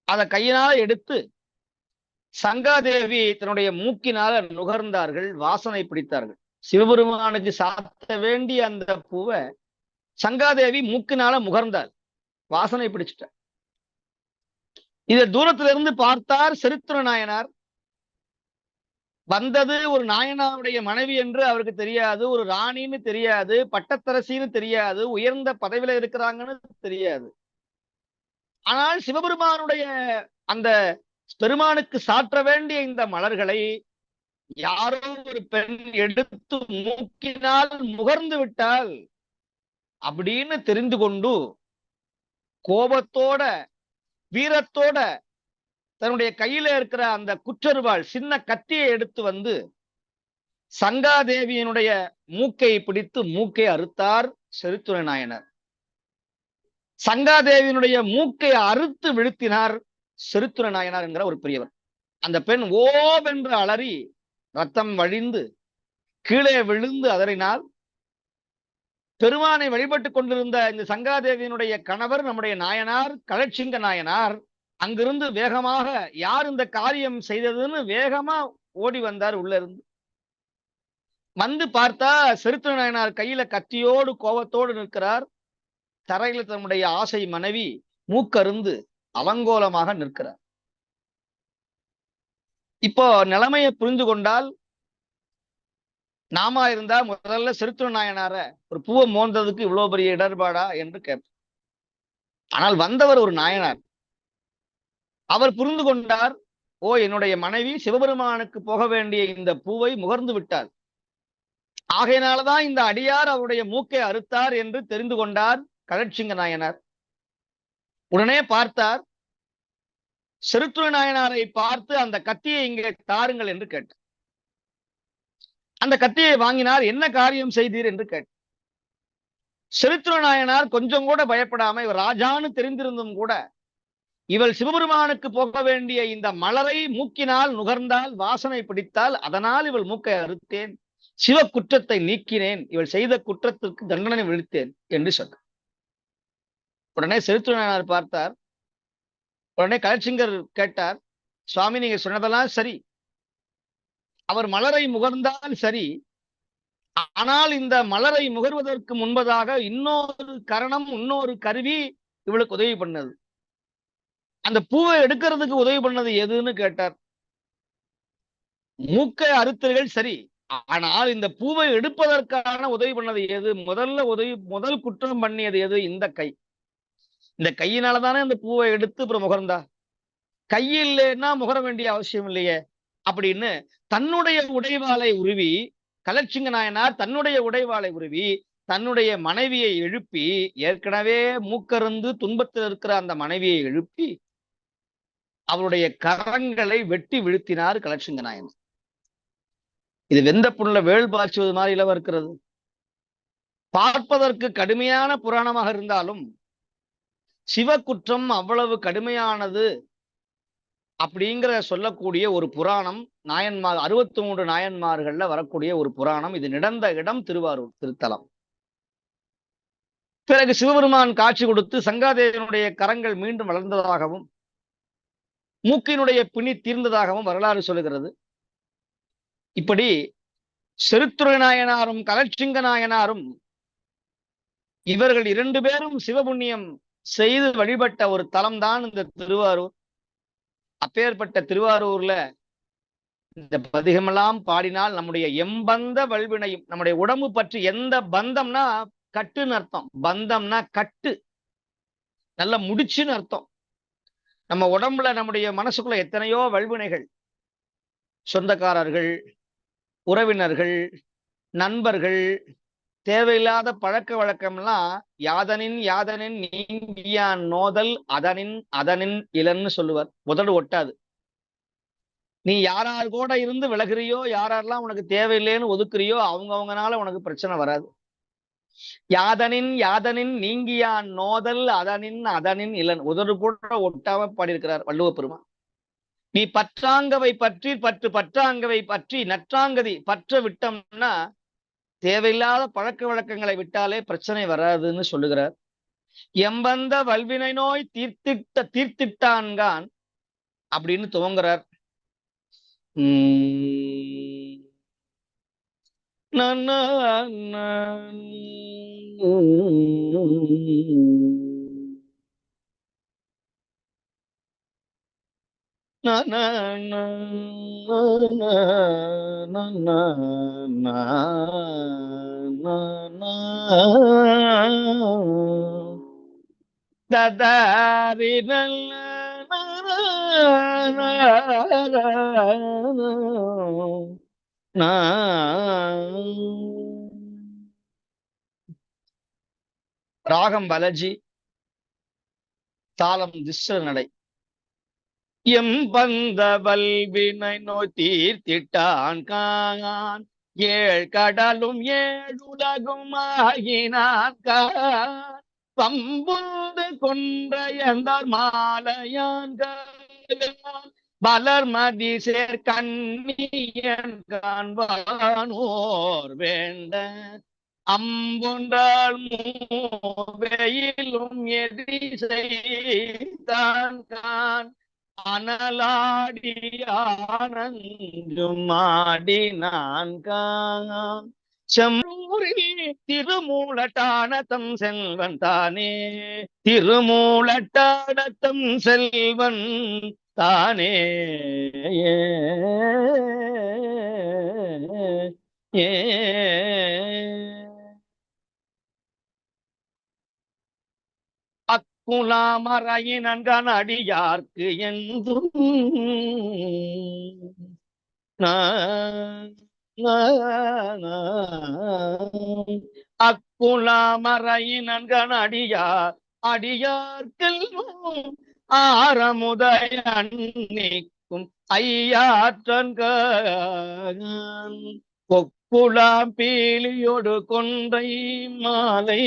அதை கையினால எடுத்து சங்காதேவி தன்னுடைய மூக்கினால நுகர்ந்தார்கள், வாசனை பிடித்தார்கள். சிவபெருமானுக்கு சாத்த வேண்டிய அந்த பூவை சங்காதேவி மூக்கினால முகர்ந்தார், வாசனை பிடிச்சிட்டார். இதை தூரத்திலிருந்து பார்த்தார் செருத்துணை நாயனார். வந்தது ஒரு நாயனாருடைய மனைவி என்று அவருக்கு தெரியாது, ஒரு ராணின்னு தெரியாது, பட்டத்தரசின்னு தெரியாது, உயர்ந்த பதவியில இருக்கிறாங்கன்னு தெரியாது. ஆனால் சிவபெருமானுடைய அந்த பெருமானுக்கு சாற்ற வேண்டிய இந்த மலர்களை யாரோ ஒரு பெண் எடுத்து மூக்கினால் முகர்ந்து விட்டால் அப்படின்னு தெரிந்து கொண்டு கோபத்தோட வீரத்தோட தன்னுடைய கையில இருக்கிற அந்த குற்றருவாள் சின்ன கத்தியை எடுத்து வந்து சங்காதேவியினுடைய மூக்கை பிடித்து மூக்கை அறுத்தார் செருத்துணை நாயனார். சங்காதேவியினுடைய மூக்கை அறுத்து வீழ்த்தினார் செருத்துணை நாயனார் என்கிற ஒரு பெரியவர். அந்த பெண் ஓவென்று அலறி ரத்தம் வழிந்து கீழே விழுந்து அதறினால். பெருமானை வழிபட்டுக் கொண்டிருந்த இந்த சங்காதேவியினுடைய கணவர் நம்முடைய நாயனார் கழற்சிங்க நாயனார் அங்கிருந்து வேகமாக யார் இந்த காரியம் செய்ததுன்னு வேகமா ஓடி வந்தார். உள்ள இருந்து வந்து பார்த்தா செருத்துணை நாயனார் கையில கத்தியோடு கோபத்தோடு நிற்கிறார். தரையில தன்னுடைய ஆசை மனைவி மூக்கருந்து அலங்கோலமாக நிற்கிறார். இப்போ நிலைமையை புரிந்து கொண்டால், நாம இருந்தா முதல்ல செருத்துணை நாயனார ஒரு பூவை மோந்ததுக்கு இவ்வளவு பெரிய இடர்பாடா என்று கேட்போம். ஆனால் வந்தவர் ஒரு நாயனார். அவர் புரிந்து கொண்டார், ஓ என்னுடைய மனைவி சிவபெருமானுக்கு போக வேண்டிய இந்த பூவை முகர்ந்து விட்டார், ஆகையினாலதான் இந்த அடியார் அவருடைய மூக்கை அறுத்தார் என்று தெரிந்து கொண்டார் கழற்சிங்க நாயனார். உடனே பார்த்தார். செருத்துள நாயனாரை பார்த்து அந்த கத்தியை இங்கே தாருங்கள் என்று கேட்டார். அந்த கத்தியை வாங்கினார். என்ன காரியம் செய்தீர் என்று கேட்டார். செருத்துள நாயனார் கொஞ்சம் கூட பயப்படாம, இவர் ராஜான்னு தெரிந்திருந்தும் கூட, இவள் சிவபெருமானுக்கு போக வேண்டிய இந்த மலரை மூக்கினால் நுகர்ந்தால், வாசனை பிடித்தால், அதனால் இவள் மூக்கை அறுத்தேன், சிவ குற்றத்தை நீக்கினேன், இவள் செய்த குற்றத்திற்கு தண்டனை விழுத்தேன் என்று சொன்னார். உடனே செருத்துள நாயனார் பார்த்தார். உடனே கழற்சிங்கர் கேட்டார், சுவாமி நீங்க சொன்னதெல்லாம் சரி, அவர் மலரை முகர்ந்தால் சரி, ஆனால் இந்த மலரை முகர்வதற்கு முன்பதாக இன்னொரு கரணம், இன்னொரு கருவி இவளுக்கு உதவி பண்ணது. அந்த பூவை எடுக்கிறதுக்கு உதவி பண்ணது எதுன்னு கேட்டார். மூக்கை அறுத்தர்கள் சரி, ஆனால் இந்த பூவை எடுப்பதற்கான உதவி பண்ணது எது? முதல் குற்றம் பண்ணியது எது? இந்த கை. இந்த கையினாலதானே இந்த பூவை எடுத்து அப்புறம் முகர்ந்தா. கை இல்லைன்னா முகர வேண்டிய அவசியம் இல்லையே அப்படின்னு தன்னுடைய உடைவாளை உருவி, கழற்சிங்க நாயனார் தன்னுடைய உடைவாளை உருவி தன்னுடைய மனைவியை எழுப்பி, ஏற்கனவே மூக்கருந்து துன்பத்தில் இருக்கிற அந்த மனைவியை எழுப்பி அவருடைய கரங்களை வெட்டி வீழ்த்தினார் கழற்சிங்க நாயனார். இது வெந்த புண்ணுல வேள் பாய்ச்சுவது மாதிரி இலவ இருக்கிறது. பார்ப்பதற்கு கடுமையான புராணமாக இருந்தாலும் சிவ குற்றம் அவ்வளவு கடுமையானது அப்படிங்கிற சொல்லக்கூடிய ஒரு புராணம் நாயன்மார் 63 நாயன்மார்கள்ல வரக்கூடிய ஒரு புராணம். இது நடந்த இடம் திருவாரூர் திருத்தலம். பிறகு சிவபெருமான் காட்சி கொடுத்து சங்காதேவனுடைய கரங்கள் மீண்டும் வளர்ந்ததாகவும் மூக்கினுடைய பிணி தீர்ந்ததாகவும் வரலாறு சொல்லுகிறது. இப்படி செருத்துள நாயனாரும் கழற்சிங்க நாயனாரும் இவர்கள் 2 பேரும் சிவபுண்ணியம் செய்து வழிபட்ட ஒரு தலம் தான் இந்த திருவாரூர். அப்பேற்பட்ட திருவாரூர்ல இந்த பதிகமெல்லாம் பாடினால் நம்முடைய எம்பந்த வல்வினையும், நம்முடைய உடம்பு பற்றி எந்த பந்தம்னா கட்டுன்னு அர்த்தம், பந்தம்னா கட்டு, நல்ல முடிச்சுன்னு அர்த்தம். நம்ம உடம்புல நம்முடைய மனசுக்குள்ள எத்தனையோ வல்வினைகள், சொந்தக்காரர்கள், உறவினர்கள், நண்பர்கள், தேவையில்லாத பழக்க வழக்கம்லாம் யாதனின் நீங்கியான் நோதல் அதனின் இளன்னு சொல்லுவார். உதடு ஒட்டாது. நீ யாரார் கூட இருந்து விலகுறியோ, யாரெல்லாம் உனக்கு தேவையில்லைன்னு ஒதுக்குறியோ அவங்கனால உனக்கு பிரச்சனை வராது. யாதனின் நீங்கியான் நோதல் அதனின் இளன், உதடு கூட ஒட்டாம பாடியிருக்கிறார் வள்ளுவ பெருமான். நீ பற்றாங்கவை பற்றி பற்றாங்கவை பற்றி நற்றாங்கதி பற்ற விட்டோம்னா தேவையில்லாத பழக்க வழக்கங்களை விட்டாலே பிரச்சனை வராதுன்னு சொல்லுகிறார். எம்பந்த வல்வினை நோய் தீர்த்திட்டான்கான் அப்படின்னு துவங்குறார். ராகம் பலஜி, தாளம் திஸ்ர நடை. எம்பந்த வல்வினை நோய் தீர்த்திட்டான் கான், ஏழ் கடலும் ஏழுலகும் ஆகினான் கான், பம்புந்து கொன்றையந்தார் மாலையான் வளர்மதி சேர் கண்ணியன் காண்பானோர் வேண்ட, அம்பொன்றால் மூவையிலும் எதிரி செய்தான் கான், அனலாடி ஆனந்தும் ஆடினான் கான், செம்மூரில் திருமூலட்டானத்தம் செல்வன் தானே, திருமூலட்டானத்தம் செல்வன் தானே. அக்குலாமரையின் அடியார்க்கு என்றும் அக்குலாமறையினன்கண் அடியார் அடியார்க்கெல்லும் ஆரமுதய அன்னிக்கும் ஐயாற்றன் கொக்குலாம் பீலியொடு கொன்றை மாலை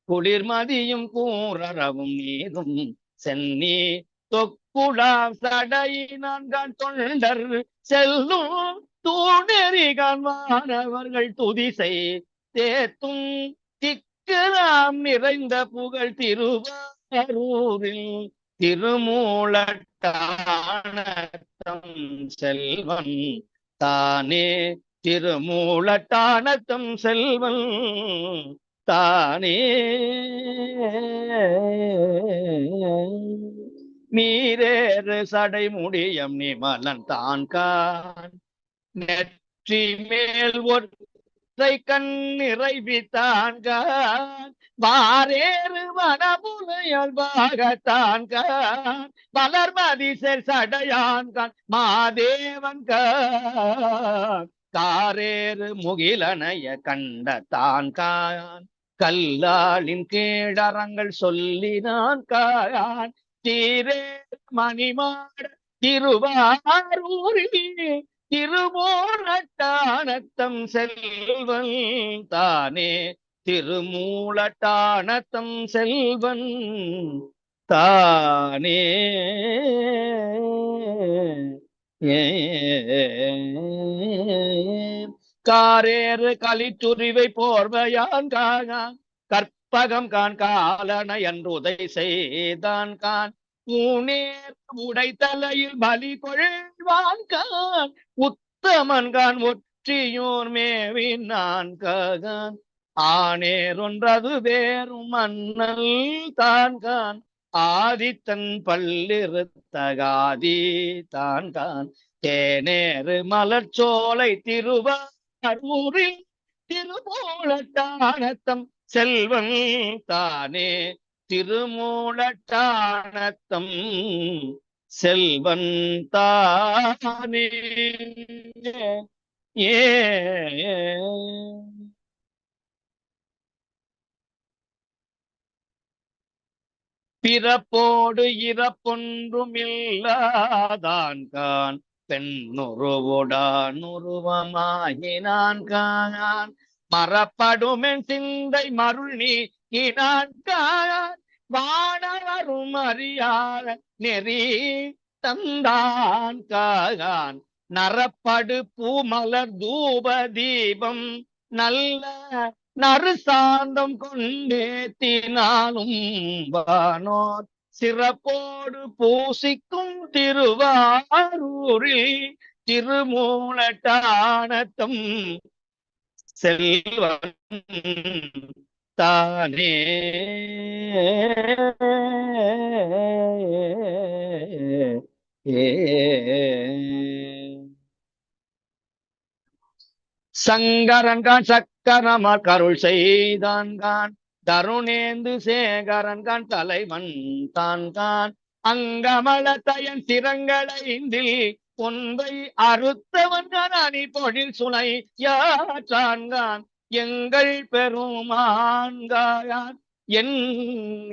குளிர்மதியும் கூறவும் நீரும் சென்னி தொக்குலாம் சடையினான்கான் தொண்டர் செல்லும் தூணெறிகான் மாணவர்கள் துதிசை தேத்தும் திக்கலாம் நிறைந்த புகழ் திருவாரூரில் திருமூலட்டானத்தம் செல்வன் தானே திருமூலட்டானத்தம் செல்வன் தானே நீரேறு சடை முடியம் நிமலன் தான்கான் நெற்றி மேல் ஒற்றை கண் நிறைவித்தான்கான் வாரேறு வனமுலையால் பாகத்தான்கான் வளர்மதிசர் சடையான்கான் மாதேவன் காரேறு முகிலனைய கண்ட தான்கான் கல்லாலின் கீழறங்கள் சொல்லினான் கான் தீரே மணிமாட திருவாரூரில் திருமூலட்டானத்தம் செல்வன் தானே திருமூலட்டானத்தம் செல்வன் தானே காரேறு கலித்துரிவை போர்வையான் காணான் கற்பகம் கான் காலனை என்று உதை செய்தான் கான் ஊனேர் உடைத்தலையில் பலி கொள்வான் கான் உத்தமன் கான் ஒற்றியோர் மேவினான் கான் ஆனேர் ஒன்றது வேறும் மன்னல் தான் கான் ஆதித்தன் பல்லிருத்தகாதி தான் கான் தேனேறு மலர்ச்சோலை திருவாரூரில் திருமூலட்டானத்தம் செல்வன் தானே திருமூலட்டானத்தம் செல்வன் தானே ஏ பிறப்போடு இறப்பொன்றும் இல்லாதான் கான் பெண்ணுருவுடான் உருவமாகினான் கான் மறப்படுமென் சிந்தை மருள் நீக்கினான் கான் வானவரும் அறியாத நெறி தந்தான் கான் நரப்படு பூமலர் தூப தீபம் நல்ல நறுசாந்தம் கொண்டேத்தினாலும் வானோர் சிறப்போடு பூசிக்கும் திருவாரூரில் திருமூலட்டானத்தம் செல்வன் தானே சங்கரன்கான் சக்கரமார் கருள் செய்தான்கான் தருணேந்து சேகரன்கான் தலைவன் தான்கான் அங்கமல தயன் சிரங்களைந்தில் ஒன்றை அறுத்தவன்கான் அணி பொழில் சுனை யாற்றான்கான் எங்கள் பெருமான்கான் என்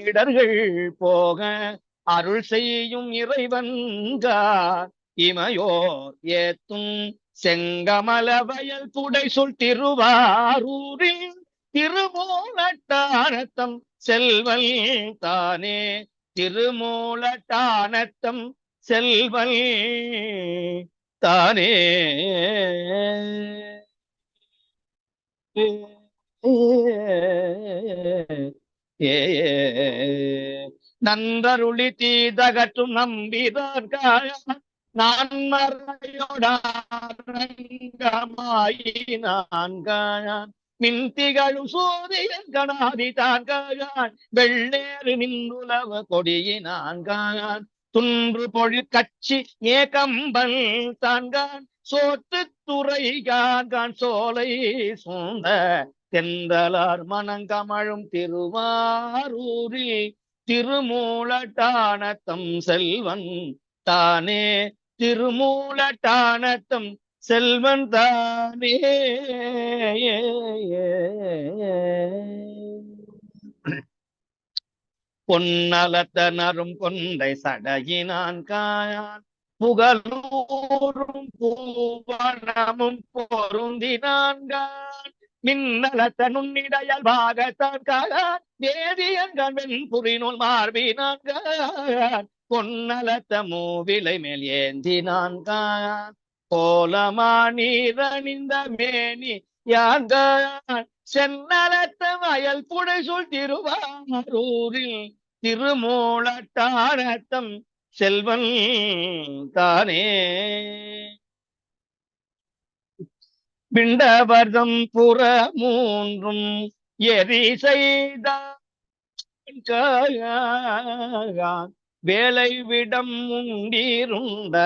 இடர்கள் போக அருள் செய்யும் இறைவன்கான் இமையோர் ஏத்தும் செங்கமல வயல் புடை சொல் திருவாரூரில் திருமூலட்டானத்தம் செல்வன் தானே திருமூலட்டானத்தம் செல்வன் தானே நன்றருளி தீதகற்றும் நம்பிதார்காய நான் மறையோடான் மின்திகளும் சூரியன் கணாதிதான் கான் வெள்ளேறு நின்றுலவ கொடியினான் கான் துன்று பொழில் கட்சி ஏகம்பல் தான்கான் சோத்து துறைகான் சோலை சூழ்ந்த தென்றலார் மனங்கமழும் திருவாரூரில் திருமூலட்டானத்தம் செல்வன் தானே திருமூலட்டானத்தம் செல்வன் தானே. பொன்னலத்தனரும் கொண்டை சடையினான் காயான் புகழூரும் பூவனமும் பொருந்தினான்கான் மின்னலத்த நுண்ணிடையால் பாகத்தான் காயான் வேதியன்கான் வெண்புரிநூல் மார்பினான்கான் பொன்னலத்த மூவிலை மேல் ஏந்தினான் காயான் கோலமா நீரணிந்த மேனி யான்கான் சென்னலத்த வயல் புடைசூழ் திருவாரூரில் திருமூலட்டானத்தம் செல்வன் தானே. பிண்டவர்தம் புற மூன்றும் எரி செய்தான் வேலை விடம் உண்டிருந்த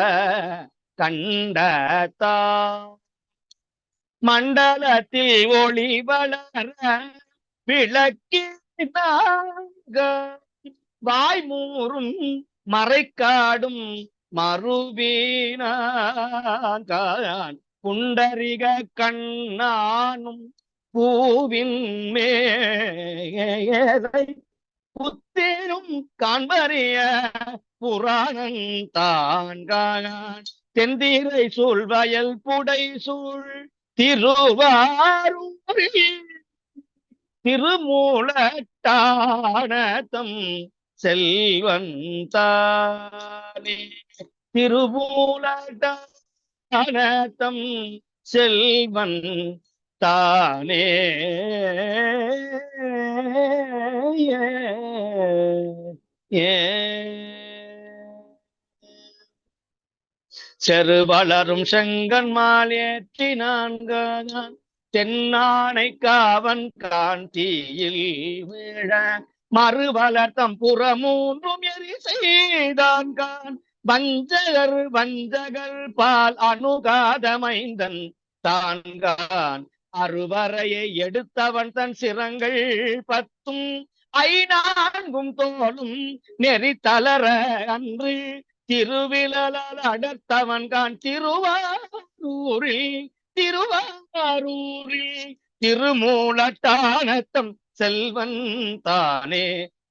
கண்டதா மண்டலத்தில் ஒளி வளர விளக்கினாக வாய்மூறும் மறைக்காடும் மறுவீனான் புண்டரிக கண்ணானும் பூவின் மேதை புத்தேனும் காண்பறிய புராணம் தான்கான் தென்தீரை சூழ் வயல் புடை சூழ் திருவாரூரில் திருமூலட்டானத்தம் செல்வன் தானே. திருமூலட்டானத்தம் செல்வன் தானே. செருவளரும் செங்கன்மால் ஏற்றினான்கான் தென்னானை காவன் காந்தியில் விழ மறுவளர்த்தம் புறமூன்றும் எரி செய்தான்கான் வஞ்சகர் பால் அணுகாத மைந்தன் தான்கான் அறுவரையை எடுத்தவன் தன் சிரங்கள் 10 ஐநான்கும் தோளும் நெறி தளர அன்று திருவிழலால் அடர்த்தவன் கான் திருவாரூரில் திருமூலட்டானத்தம் செல்வன் தானே.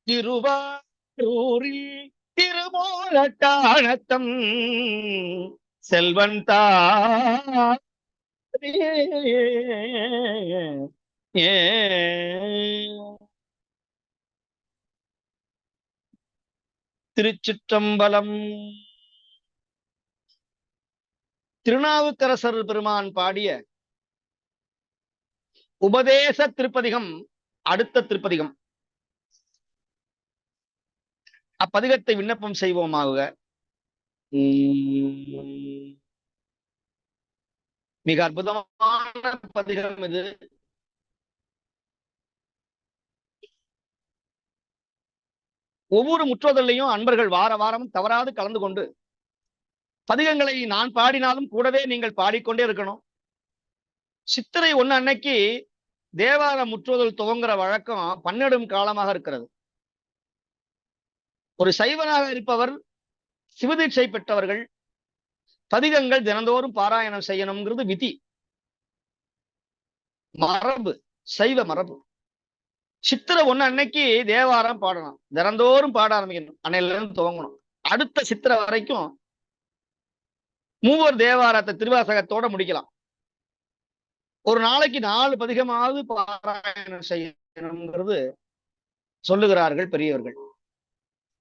திருவாரூரில் திருமூலட்டானத்தம் செல்வன் தானே. திருச்சிற்றம்பலம். திருநாவுக்கரசர் பெருமான் பாடிய உபதேச திருப்பதிகம் அடுத்த திருப்பதிகம். அப்பதிகத்தை விண்ணப்பம் செய்வோமாக. மிக அற்புதமான பதிகம் இது. ஒவ்வொரு முற்றோதலையும் அன்பர்கள் வார வாரம் தவறாது கலந்து கொண்டு பதிகங்களை நான் பாடினாலும் கூடவே நீங்கள் பாடிக்கொண்டே இருக்கணும். சித்திரை 1 அன்னைக்கு தேவார முற்றோதல் துவங்குற வழக்கம் 12 காலமாக இருக்கிறது. ஒரு சைவனாக இருப்பவர், சிவதீட்சை பெற்றவர்கள் பதிகங்கள் தினந்தோறும் பாராயணம் செய்யணுங்கிறது விதி, மரபு, சைவ மரபு. சித்திரை 1 அன்னைக்கு தேவாரம் பாடணும், தினந்தோறும் பாட ஆரம்பிக்கணும், அன்னையில இருந்து துவங்கணும். அடுத்த சித்திரை வரைக்கும் மூவர் தேவாரத்தை திருவாசகத்தோட முடிக்கலாம். ஒரு நாளைக்கு 4 பதிகமாவது பாராயணம் செய்யணுங்கிறது சொல்லுகிறார்கள் பெரியவர்கள்.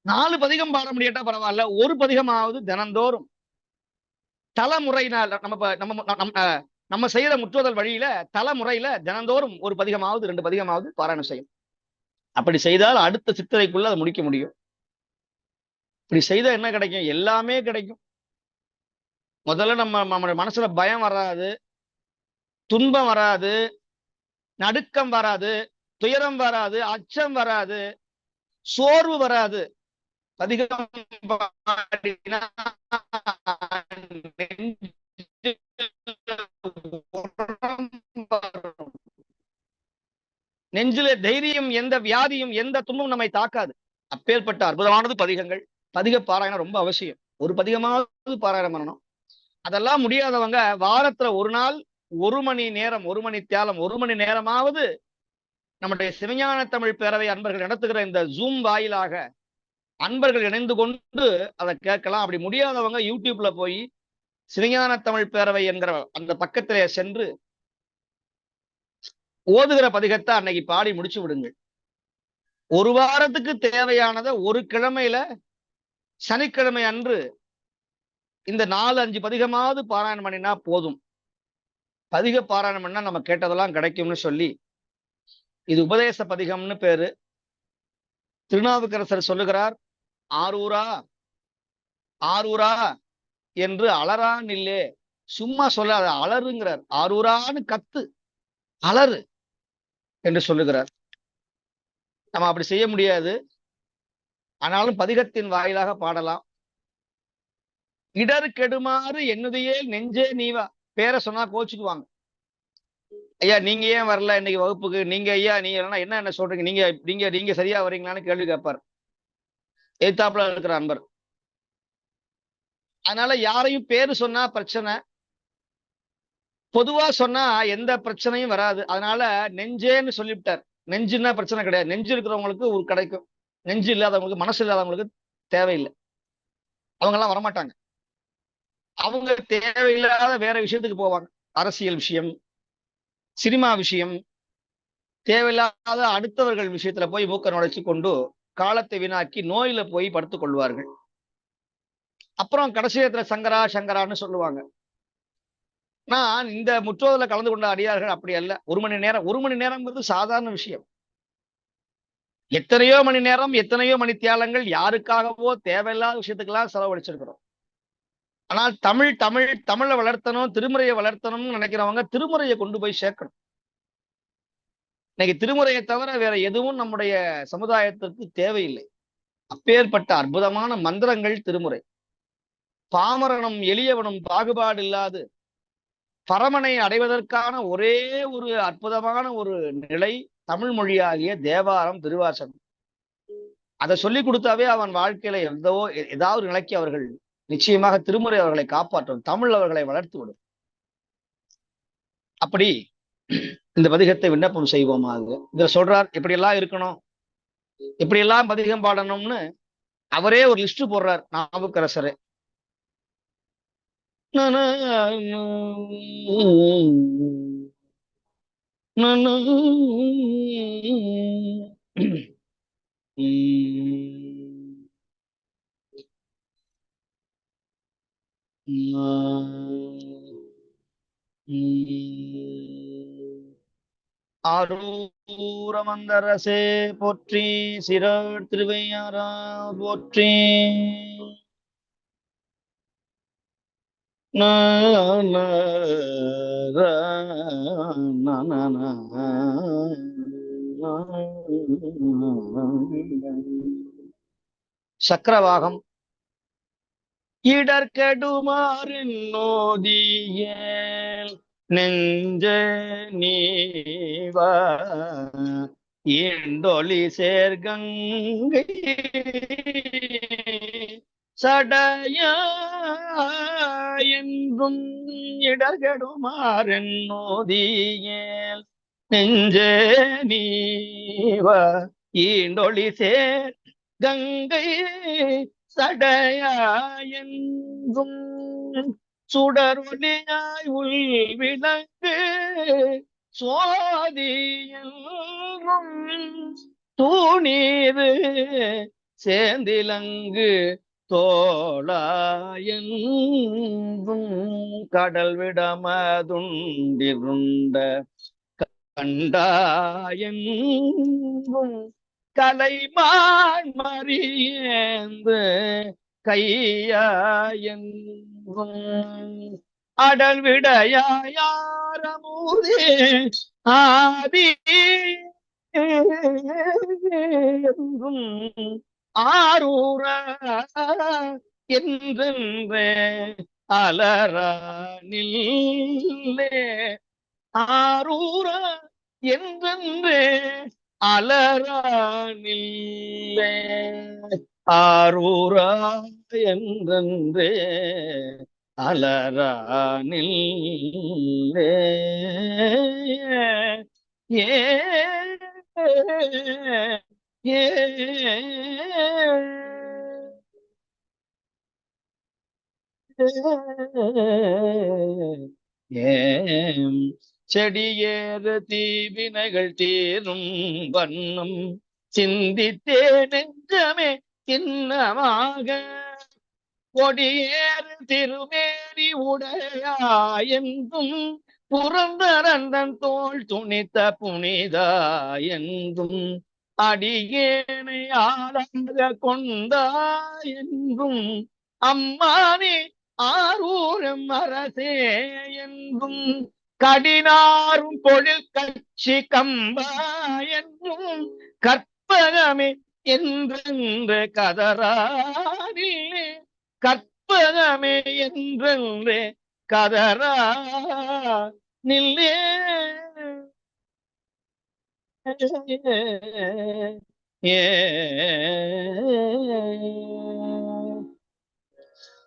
4 பதிகம் பாட முடியாட்டா பரவாயில்ல, ஒரு பதிகமாவது தினந்தோறும் தலைமுறையினால் நம்ம செய்யற முற்றுதல் வழியில தலைமுறையில தினந்தோறும் ஒரு பதிகமாவது 2 பதிகமாவது பாராயணம் செய்யும். அப்படி செய்தால் அடுத்த சித்திரைக்குள்ள அதை முடிக்க முடியும். இப்படி செய்தா என்ன கிடைக்கும்? எல்லாமே கிடைக்கும். முதல்ல நம்ம மனசுல பயம் வராது, துன்பம் வராது, நடுக்கம் வராது, துயரம் வராது, அச்சம் வராது, சோர்வு வராது. பதிகம் நெஞ்சில தைரியம், எந்த வியாதியும் எந்த துன்பமும் நம்மை தாக்காது. அப்பேற்பட்ட அற்புதமானது பதிகங்கள். பதிக பாராயணம் ரொம்ப அவசியம். ஒரு பதிகமாவது பாராயணம் பண்ணணும். அதெல்லாம் முடியாதவங்க வாரத்துல ஒரு நாள் 1 மணி நேரம், 1 மணி தியாலம், 1 மணி நேரமாவது நம்முடைய சிவஞான தமிழ் பேரவை அன்பர்கள் நடத்துகிற இந்த ஜூம் வாயிலாக அன்பர்கள் இணைந்து கொண்டு அதை கேட்கலாம். அப்படி முடியாதவங்க யூடியூப்ல போய் சிவஞான தமிழ் பேரவை என்கிற அந்த பக்கத்திலே சென்று ஓதுகிற பதிகத்தை அன்னைக்கு பாடி முடிச்சு விடுங்கள். ஒரு வாரத்துக்கு தேவையானத ஒரு கிழமையில சனிக்கிழமை அன்று இந்த 4-5 பதிகமாவது பாராயணம் பண்ணினா போதும். பதிக பாராயணம் பண்ணா நம்ம கேட்டதெல்லாம் கிடைக்கும்னு சொல்லி, இது உபதேச பதிகம்னு பேரு. திருநாவுக்கரசர் சொல்லுகிறார், ஆரூரா ஆரூரா என்று அலறான் இல்லே, சும்மா சொல்லாத, அலறுங்கிறார். ஆரூரான்னு கத்து, அலறு என்று சொல்லுகிறார். நம்ம அப்படி செய்ய முடியாது. ஆனாலும் பதிகத்தின் வாயிலாக பாடலாம். இடர் கெடுமாறு என்னுதையே நெஞ்சே நீவா. பேரை சொன்னா கோச்சுக்குவாங்க. ஐயா நீங்க ஏன் வரல இன்னைக்கு வகுப்புக்கு, நீங்க ஐயா நீங்க என்ன சொல்றீங்க, நீங்க நீங்க நீங்க சரியா வரீங்களான்னு கேள்வி கேட்பார் எதிர்த்தாப்புல இருக்கிற அன்பர். அதனால யாரையும் பேரு சொன்னா பிரச்சனை, பொதுவா சொன்னா எந்த பிரச்சனையும் வராது. அதனால நெஞ்சேன்னு சொல்லிவிட்டார். நெஞ்சுன்னா பிரச்சனை கிடையாது. நெஞ்சு இருக்கிறவங்களுக்கு ஒரு கிடைக்கும், நெஞ்சு இல்லாதவங்களுக்கு, மனசு இல்லாதவங்களுக்கு தேவையில்லை, அவங்க எல்லாம் வரமாட்டாங்க. அவங்க தேவையில்லாத வேற விஷயத்துக்கு போவாங்க. அரசியல் விஷயம், சினிமா விஷயம், தேவையில்லாத அடுத்தவர்கள் விஷயத்துல போய் மூக்க நுழைச்சு கொண்டு காலத்தை வீணாக்கி நோயில போய் படுத்துக் கொள்வார்கள். அப்புறம் கடைசியத்துல சங்கரா சங்கரான்னு சொல்லுவாங்க. நான் இந்த முற்றோதல கலந்து கொண்ட அடியார்கள் அப்படி அல்ல. 1 மணி நேரம், 1 மணி நேரம்ங்கிறது சாதாரண விஷயம். எத்தனையோ மணி நேரம், எத்தனையோ மணி தியாலங்கள் யாருக்காகவோ தேவையில்லாத விஷயத்துக்கெல்லாம் செலவழிச்சிருக்கிறோம். ஆனால் தமிழ் தமிழ் தமிழை வளர்த்தணும், திருமுறையை வளர்த்தணும்னு நினைக்கிறவங்க திருமுறையை கொண்டு போய் சேர்க்கணும். இன்னைக்கு திருமுறையை தவிர வேற எதுவும் நம்முடைய சமுதாயத்திற்கு தேவையில்லை. அப்பேற்பட்ட அற்புதமான மந்திரங்கள் திருமுறை. பாமரனும் எளியவனும் பாகுபாடு இல்லாது பரமனை அடைவதற்கான ஒரே ஒரு அற்புதமான ஒரு நிலை தமிழ் மொழியாகிய தேவாரம், திருவாசகம். அதை சொல்லி கொடுத்தாவே அவன் வாழ்க்கையில ஏதாவது நிலைக்கு அவர்கள் நிச்சயமாக திருமுறை அவர்களை காப்பாற்றும், தமிழ் அவர்களை வளர்த்து விடும். அப்படி இந்த பதிகத்தை விண்ணப்பம் செய்வோமாக. இத சொல்றார், எப்படியெல்லாம் இருக்கணும், எப்படியெல்லாம் பதிகம் பாடணும்னு அவரே ஒரு லிஸ்ட் போடுறார் நாவுக்கரசரே. ஆரூரமந்தரசே போற்றி, சிறர் திருவையாரா போற்றி. சக்கரவாகம். இடர்கெடுமாறின் நோதியேல் நெஞ்ச நீவா, ஈண்டொலி சேர்கங்கை சடையா என்றும் இடர்கெடுமாறின் நோதியேல் நெஞ்ச நீவா, ஈண்டொலி சேர் கங்கை சடையாயெங்கும் சுடரொளியாய் உள் விளக்கு சோதியெங்கும் தூணீரு சேந்திலங்கு தோளாயெங்கும் கடல் விடமதுண்டிருண்ட கண்டாயெங்கும் கலைமான் மறியேந்து கையாயெங்கும் அடல் விடையாரமூதே ஆதி எங்கும் ஆரூர என்றென்றே அலரானில்லே, ஆரூர என்றென்றே அலரானில்லே, ஆரூரா என்றென்றே அலரானில்லே ஏ ஏ ஏம் செடியேறு தீவினைகள் தீரும் வண்ணம் சிந்தித்தே நெஞ்சமே சின்னமாக கொடியேறு திருமேனி உடையாயென்றும் புறந்தரந்தன் தோள் துணித்த புனிதா என்றும் அடியேனை ஆளாக கொண்டாயென்றும் அம்மானே ஆரூரம் அரசே என்றும் கடினாரும் பொழில் கட்சி கம்பா என்றும் கற்பகமே என்றென்று கதறாரில்லே கற்பகமே என்றென்று கதரா நில்லே ஏ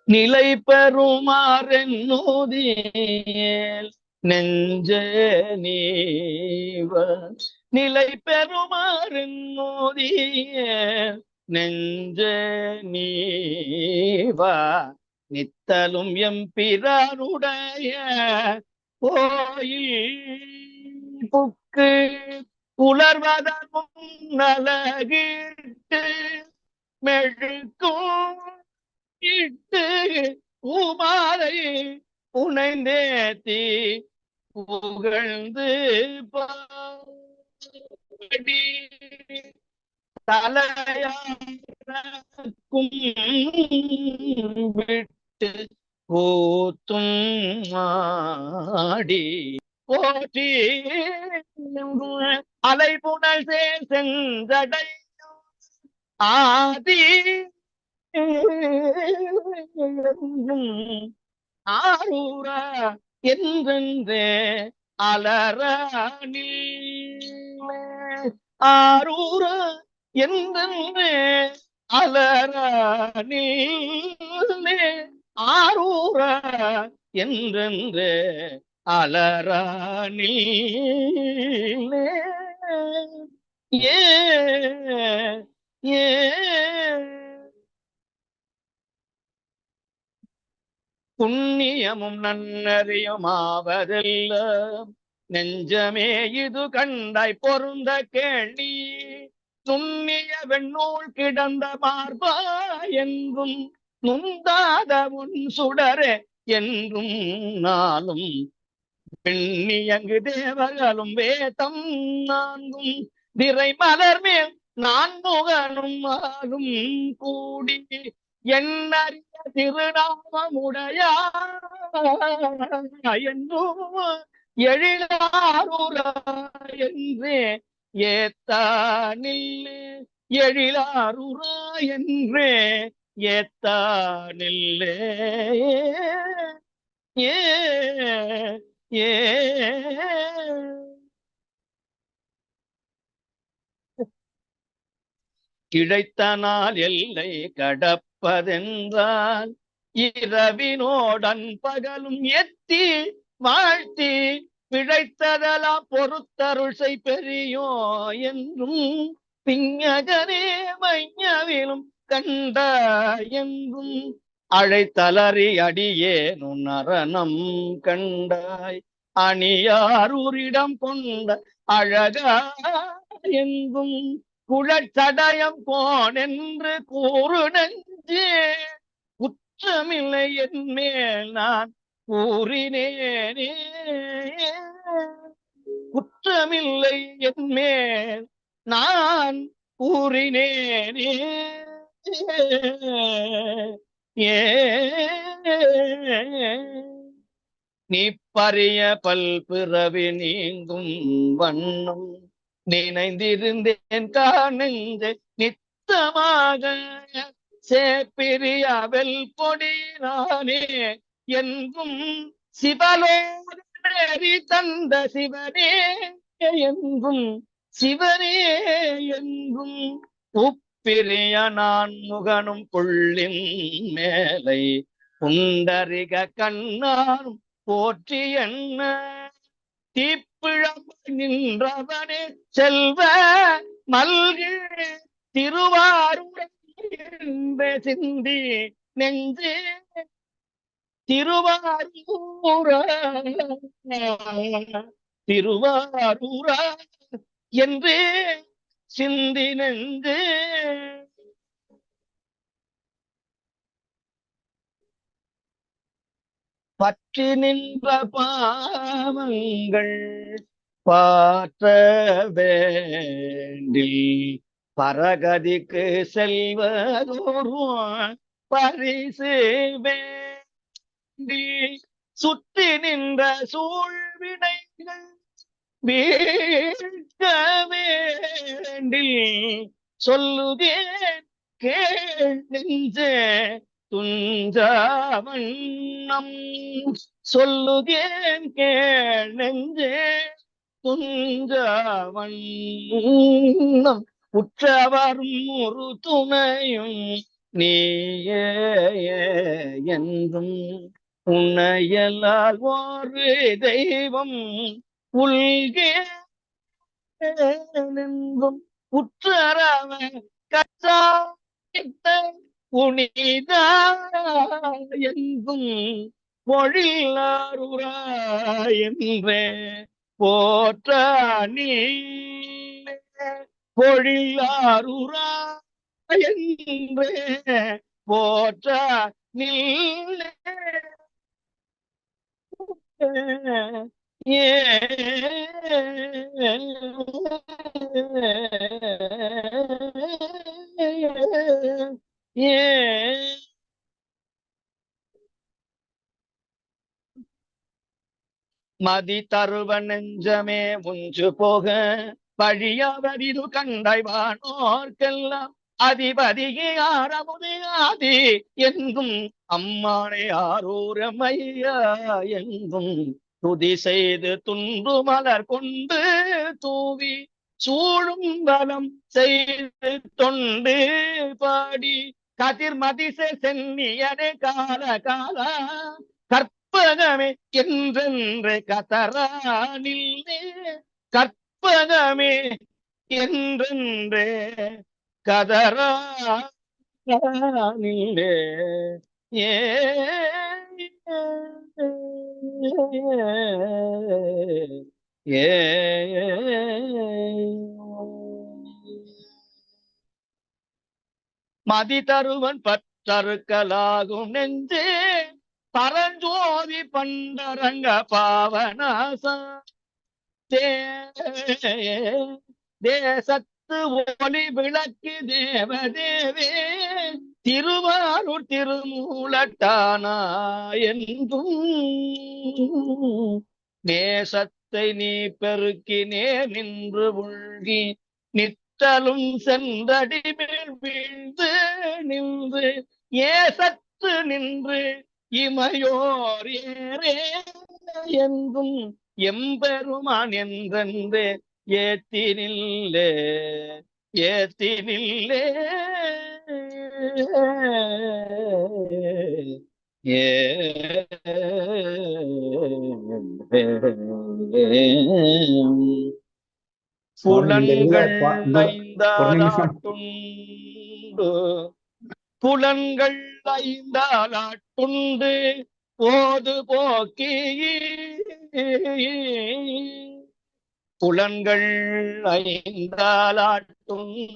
நிலை பெறுமாறென்னோதியேல் நெஞ்ச நீவ நிலை பெறுமாறென்னோதியேல் நெஞ்ச நீவா நித்தலும் எம்பிரானுடைய கோயில் புக்கு புலர்வதன் முன்னலகிட்டு மெழுக்கும் இட்டு உமாலை உனைந்தேத்தி புகழ்ந்து பாடி தலையாக்கும் விட்டு கூத்தும் ஆடி போற்றி அலைபுணல் சேர் செஞ்சடை ஆதி ஆரூரா என்றென்றே அலரானில்லே ஆரூரா என்றென்றே அலரானில்லே ஆரூரா என்றென்றே அலரானில்லே ஏ ஏ புண்ணியமும் நன்னறியுமாவதெல்லாம் நெஞ்சமே இது கண்டாய் பொருந்த கேள்வி நுண்ணிய வெண்ணூல் கிடந்த மார்பா என்றும் நுந்தாத உன் சுடரே என்றும் நாளும் பெண்ணியங்கு தேவர்களும் வேதம் நான்கும் திரை மலர் மேல் நான் முகனும் ஆளும் கூடி எண்ணறிய திருநாமமுடைய என்னும் எழிலாரூரா என்றே ஏத்தானில்லே எழிலாரூரா என்றே ஏத்தானில்லே ஏ ஏ கிடைத்த நாள் எல்லை கடப்பதென்றால் இரவினோடன் பகலும் எத்தி வாழ்த்தி பிழைத்ததெல்லாம் பொறுத்தருள் செய் பெரியோ என்றும் பிஞகனே மைஞவிலும் கண்ட என்றும் அழைத்தலறி அடியே நுண்ணரணம் கண்டாய் அணியாரூரிடம் கொண்ட அழகா என்றும் குழச்சடயம் போனென்று கூறு நெஞ்சே குற்றமில்லை என் மேல் நான் கூறினேனே குற்றமில்லை என் மேல் நான் கூறினேனே ஏ நீ பரிய பல்பிறவி நீங்கும் வண்ணம் நினைந்திருந்தேன் காணெஞ்சு நித்தமாக சேப்பிரியாவல் பொடினானே என்றும் சிவலோரி தந்த சிவனே என்றும் சிவனே என்றும் உப்பிரிய நான் முகனும் புள்ளின் மேலை புண்டரிக கண்ணாரும் போற்றி என்ன தீப்பிழம் நின்றவனே செல்வ மல்கு திருவாரூர் சிந்தி நெஞ்சு திருவாரூரா திருவாரூரா என்று சிந்தி நெஞ்சு பற்றி நின்ற பாவங்கள் பாற்ற வேண்டி பரகதிக்கு செல்வதோறும் பரிசு வேண்டி சுற்றி நின்ற சூழ்வினைகள் வீழ்க்க வேண்டி சொல்லுதேன் கேள் நெஞ்சே துஞ்சாவண்ணம் சொல்லுதேன் கேள் நெஞ்சே துஞ்சாவண்ணம் உற்றவரும் ஒரு துணையும் நீயே என்றும் உன்னையல்லால் ஒரு தெய்வம் உள்கே என்றும் உற்றரவ கற்ற புனிதா எங்கும் பொழிலாருரா என்றே போற்ற நீ பொழிலாருரா என்றே போற்ற நீ ஏ மதி தருவ நெஞ்சமே முஞ்சு போக வழியவரிது கண்டைவானோர்க்கெல்லாம் அதிபதியே ஆரமுதே ஆதி என்றும் அம்மானே ஆரூரமையா என்றும் துதி செய்து துன்று மலர் கொண்டு தூவி சூழும் பலம் செய்து தொண்டு பாடி கதிர் மதிச சென்னியனே கால கால கற்பகமே என்றென்று கதரானில்லே கற்பகமே என்றென்று கதரானில்லே ஏ ஏ மதி தருவன் பற்றறுக்கலாகும் நெஞ்சே பரஞ்சோதி பண்டரங்க பாவனாசா தேசத்து ஒளி விளக்கு தேவதேவே திருவாரூர் திருமூலட்டானா என்றும் நேசத்தை நீ பெருக்கினே நின்று உள்கி நிற்றலும் சென்றடி மேல் வீழ்ந்து நின்று ஏசத்து நின்று இமையோர் ஏரே என்றும் எம்பெருமான் என்றென்று ஏத்தி நில்லே ஏத்தி நில்லே ஏ புலன்கள் ஐந்தாலாட்டுண்டு புலன்கள் ஐந்தாலாட்டுண்டு போது போக்கி புலன்கள் ஐந்தாலாட்டுண்டு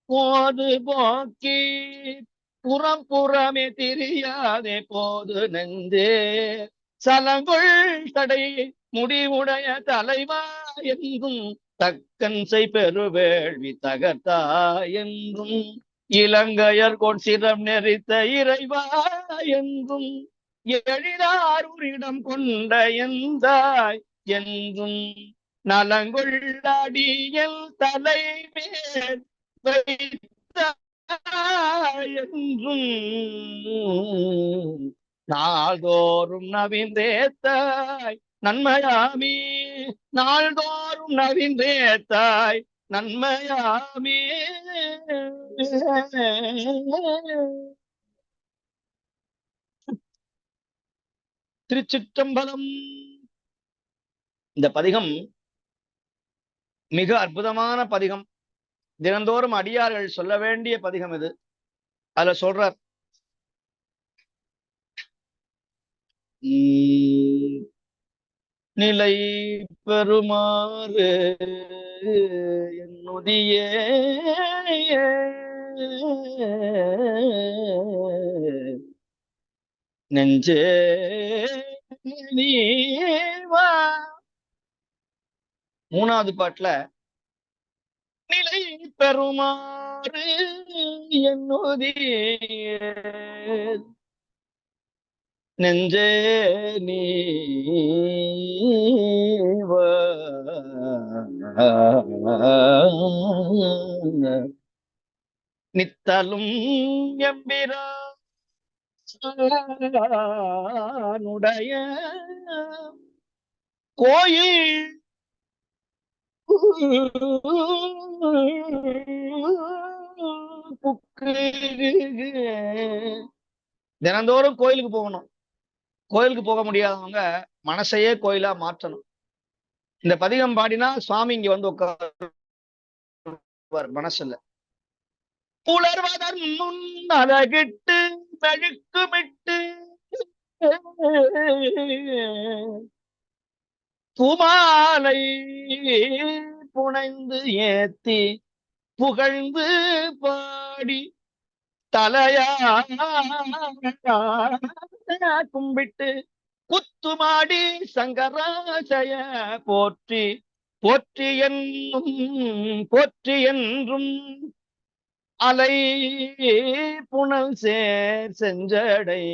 போது போக்கி புறம் புறமே தெரியாதே போது நெஞ்சே சலங்கொள் தடை முடிவுடைய தலைவா என்றும் தக்கன் செய் பெருவேள்வி தகர்த்தா என்றும் இலங்கையர் கொன்சிரம் நெறித்த இறைவா என்றும் எழிலாரூரிடம் கொண்ட எந்தாய் என்றும் நலங்கொள்ளடியல் தலைமேல் வைத்த என்றும் நாள்தோறும் நவீந்தேத்தாய் நன்மையாமே நாள்தோறும் நவீந்தேத்தாய் நன்மையாமே திருச்சிற்றம்பலம். இந்த பதிகம் மிக அற்புதமான பதிகம். தினந்தோறும் அடியார்கள் சொல்ல வேண்டிய பதிகம் இது. அதுல சொல்றார், நிலை பெறுமாறு என்னுதியே நெஞ்சே நீவா. மூணாவது பாட்டுல நிலை பெறுமாறு என்னுதியே நெஞ்சே நீவா. நித்தலும் எம்பிரானுடைய கோயில் தினந்தோறும் கோயிலுக்கு போகணும். கோயிலுக்கு போக முடியாதவங்க மனசையே கோயிலா மாற்றணும். இந்த பதிகம் பாடினா சுவாமி இங்க வந்து உட்கார் மனசுல. புலர்வதன் முன் அழகிட்டு மெழுக்குமிட்டு பூமாலை புனைந்து ஏத்தி புகழ்ந்து பாடி தலையா கும்பிட்டு குத்துமாடி சங்கராசய போற்றி போற்றி என்றும் அலை புனல் சேர் செஞ்சடை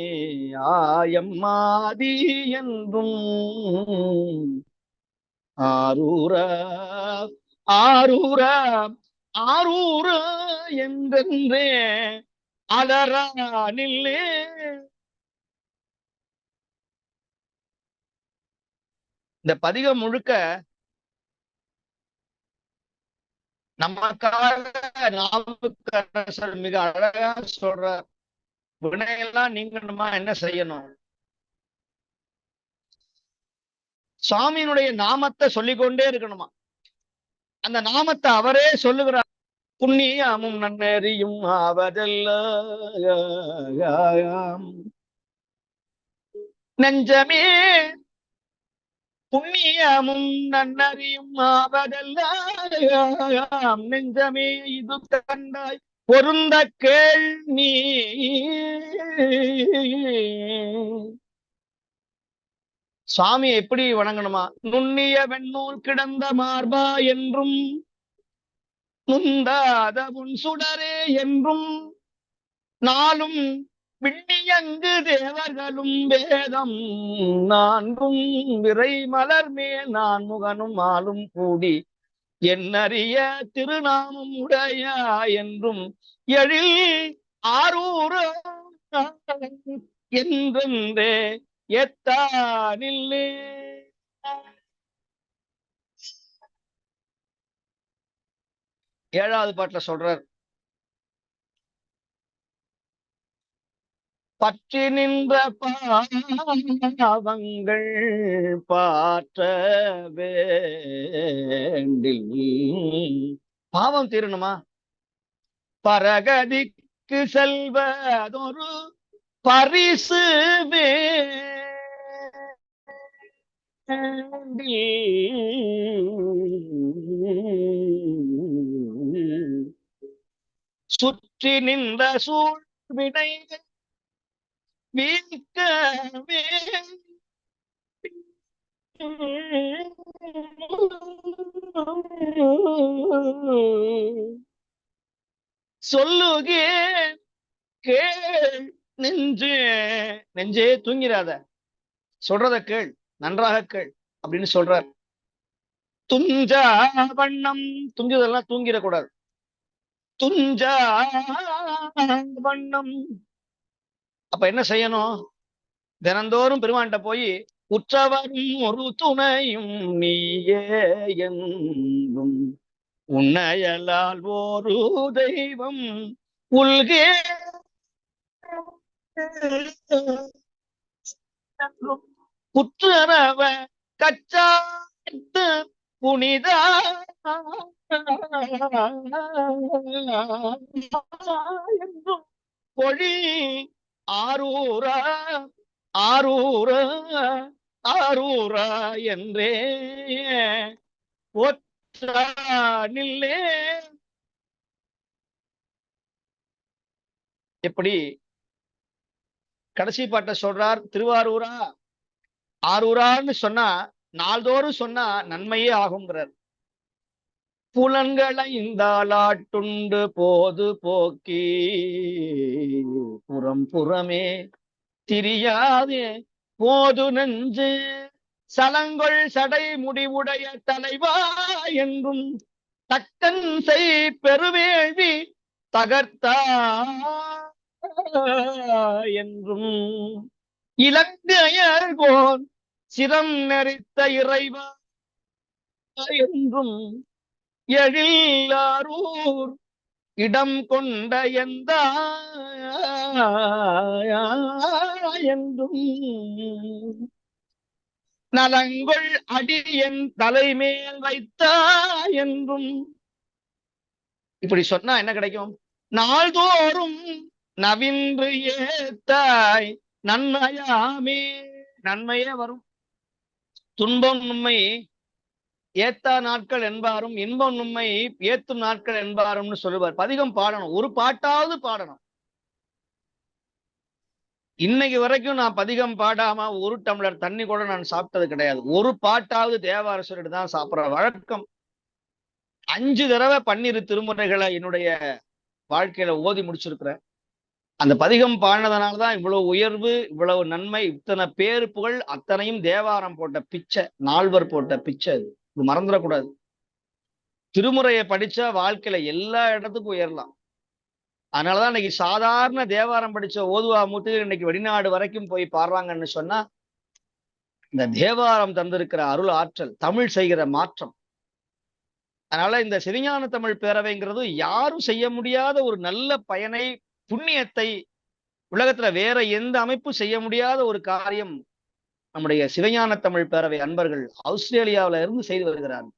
ஆயம்மாதி என்றும் ஆரூரா ஆரூரா ஆரூரா என்றென்றே அலரா நில்லே. இந்த பதிகம் முழுக்க நமக்காக நாவுக்கரசர் மிக அழகா சொல்ற, வினையெல்லாம் நீங்கணுமா என்ன செய்யணும்? சுவாமியினுடைய நாமத்தை சொல்லிக்கொண்டே இருக்கணுமா. அந்த நாமத்தை அவரே சொல்லுகிறார். புண்ணியமும் நன்னறியும் ஆவதெல்லாம் நெஞ்சமே, புண்ணியமும் நன்னறியும் ஆவதெல்லாம் நெஞ்சமே இது கண்டாய் பொருந்த கேள் நீ. சுவாமி எப்படி வணங்கணுமா? நுண்ணிய வெண்ணூல் கிடந்த மார்பா என்றும் நுந்தாத உன் சுடரே என்றும் நாளும் விண்ணியங்கு தேவர்களும் வேதம் நான்கும் விரை மலர் மேல் நான் முகனும் ஆளும் கூடி என்னறிய திருநாமம் உடைய என்றும் எழில் ஆரூர என்றென்றே எத்தானில்லே. ஏழாவது பாட்டுல சொல்றார், பற்றி நின்ற பாவங்கள் பாற்ற வேண்டில். பாவம் தீரணுமா? பரகதிக்கு செல்வதொரு பரிசு சுற்றி நின்ற சூழ்வினைகள் வீழ்க்கவே சொல்லுகேன் கேள் நெஞ்சே. நெஞ்சே தூங்கிறாத, சொல்றத கேள், நன்றாக கேள் அப்படின்னு சொல்றார். துஞ்சா வண்ணம், துங்குதெல்லாம் தூங்கிடக்கூடாது. துஞ்சா வண்ணம். அப்ப என்ன செய்யணும்? தினந்தோறும் பெருமான்கிட்ட போய் உற்றவரும் ஒரு துணையும் நீயே என்றும் உன்னையலால் ஒரு தெய்வம் உள்கே புற்றரவ கச்சாத்து புனித என்றும் பொழி ஆரூரா ஆரூரா ஆரூரா என்றே ஒற்றானில்லே. எப்படி கடைசி பாட்டை சொல்றார், திருவாரூரா ஆரூரான்னு சொன்னா நாள்தோறும் சொன்னா நன்மையே ஆகுங்கிறார். புலன்களை இந்தாளாட்டுண்டு போது போக்கி புறம் புறமே திரியாதே போது நெஞ்சு சலங்கொள் சடை முடிவுடைய தலைவா என்றும் தக்கன் செய் பெருவேள்வி தகர்த்தா என்றும் இலங்கையர்கோன் சிரம் நெறித்த இறைவா என்றும் எழிலாரூர் இடம் கொண்ட எந்த என்றும் நலங்கொள் அடியன் தலைமேல் வைத்தா என்றும். இப்படி சொன்னா என்ன கிடைக்கும்? நாள்தோறும் நவின்று ஏத்தாய் நன்மையாமே. நன்மையே வரும். துன்பம் உண்மை ஏத்தா நாட்கள் என்பாரும், இன்பம் உண்மை ஏத்தும் நாட்கள் என்பாரும்னு சொல்லுவார். பதிகம் பாடணும், ஒரு பாட்டாவது பாடணும். இன்னைக்கு வரைக்கும் நான் பதிகம் பாடாம ஒரு டம்ளர் தண்ணி கூட நான் சாப்பிட்டது கிடையாது. ஒரு பாட்டாவது தேவார சொல்லிட்டு தான் சாப்பிடுற வழக்கம். 5 தடவை 12 திருமுறைகளை என்னுடைய வாழ்க்கையில ஓதி முடிச்சிருக்கிறேன். அந்த பதிகம் பாடினதுனாலதான் இவ்வளவு உயர்வு, இவ்வளவு நன்மை, இத்தனை பேரு புகழ். அத்தனையும் தேவாரம் போட்ட பிச்சை, நால்வர் போட்ட பிச்சை. இது மறந்துடக்கூடாது. திருமுறையை படிச்சா வாழ்க்கையில எல்லா இடத்துக்கும் உயரலாம். அதனாலதான் இன்னைக்கு சாதாரண தேவாரம் படிச்ச ஓதுவா மூத்து இன்னைக்கு வெளிநாடு வரைக்கும் போய் பாடுறாங்கன்னு சொன்னா, இந்த தேவாரம் தந்திருக்கிற அருள் ஆற்றல், தமிழ் செய்கிற மாற்றம். அதனால இந்த சிவஞான தமிழ் பேரவைங்கிறது யாரும் செய்ய முடியாத ஒரு நல்ல பயனை, புண்ணியத்தை உலகத்துல வேற எந்த அமைப்பும் செய்ய முடியாத ஒரு காரியம் நம்முடைய சிவஞான தமிழ் பேரவை அன்பர்கள் ஆஸ்திரேலியாவில இருந்து செய்து வருகிறார்கள்.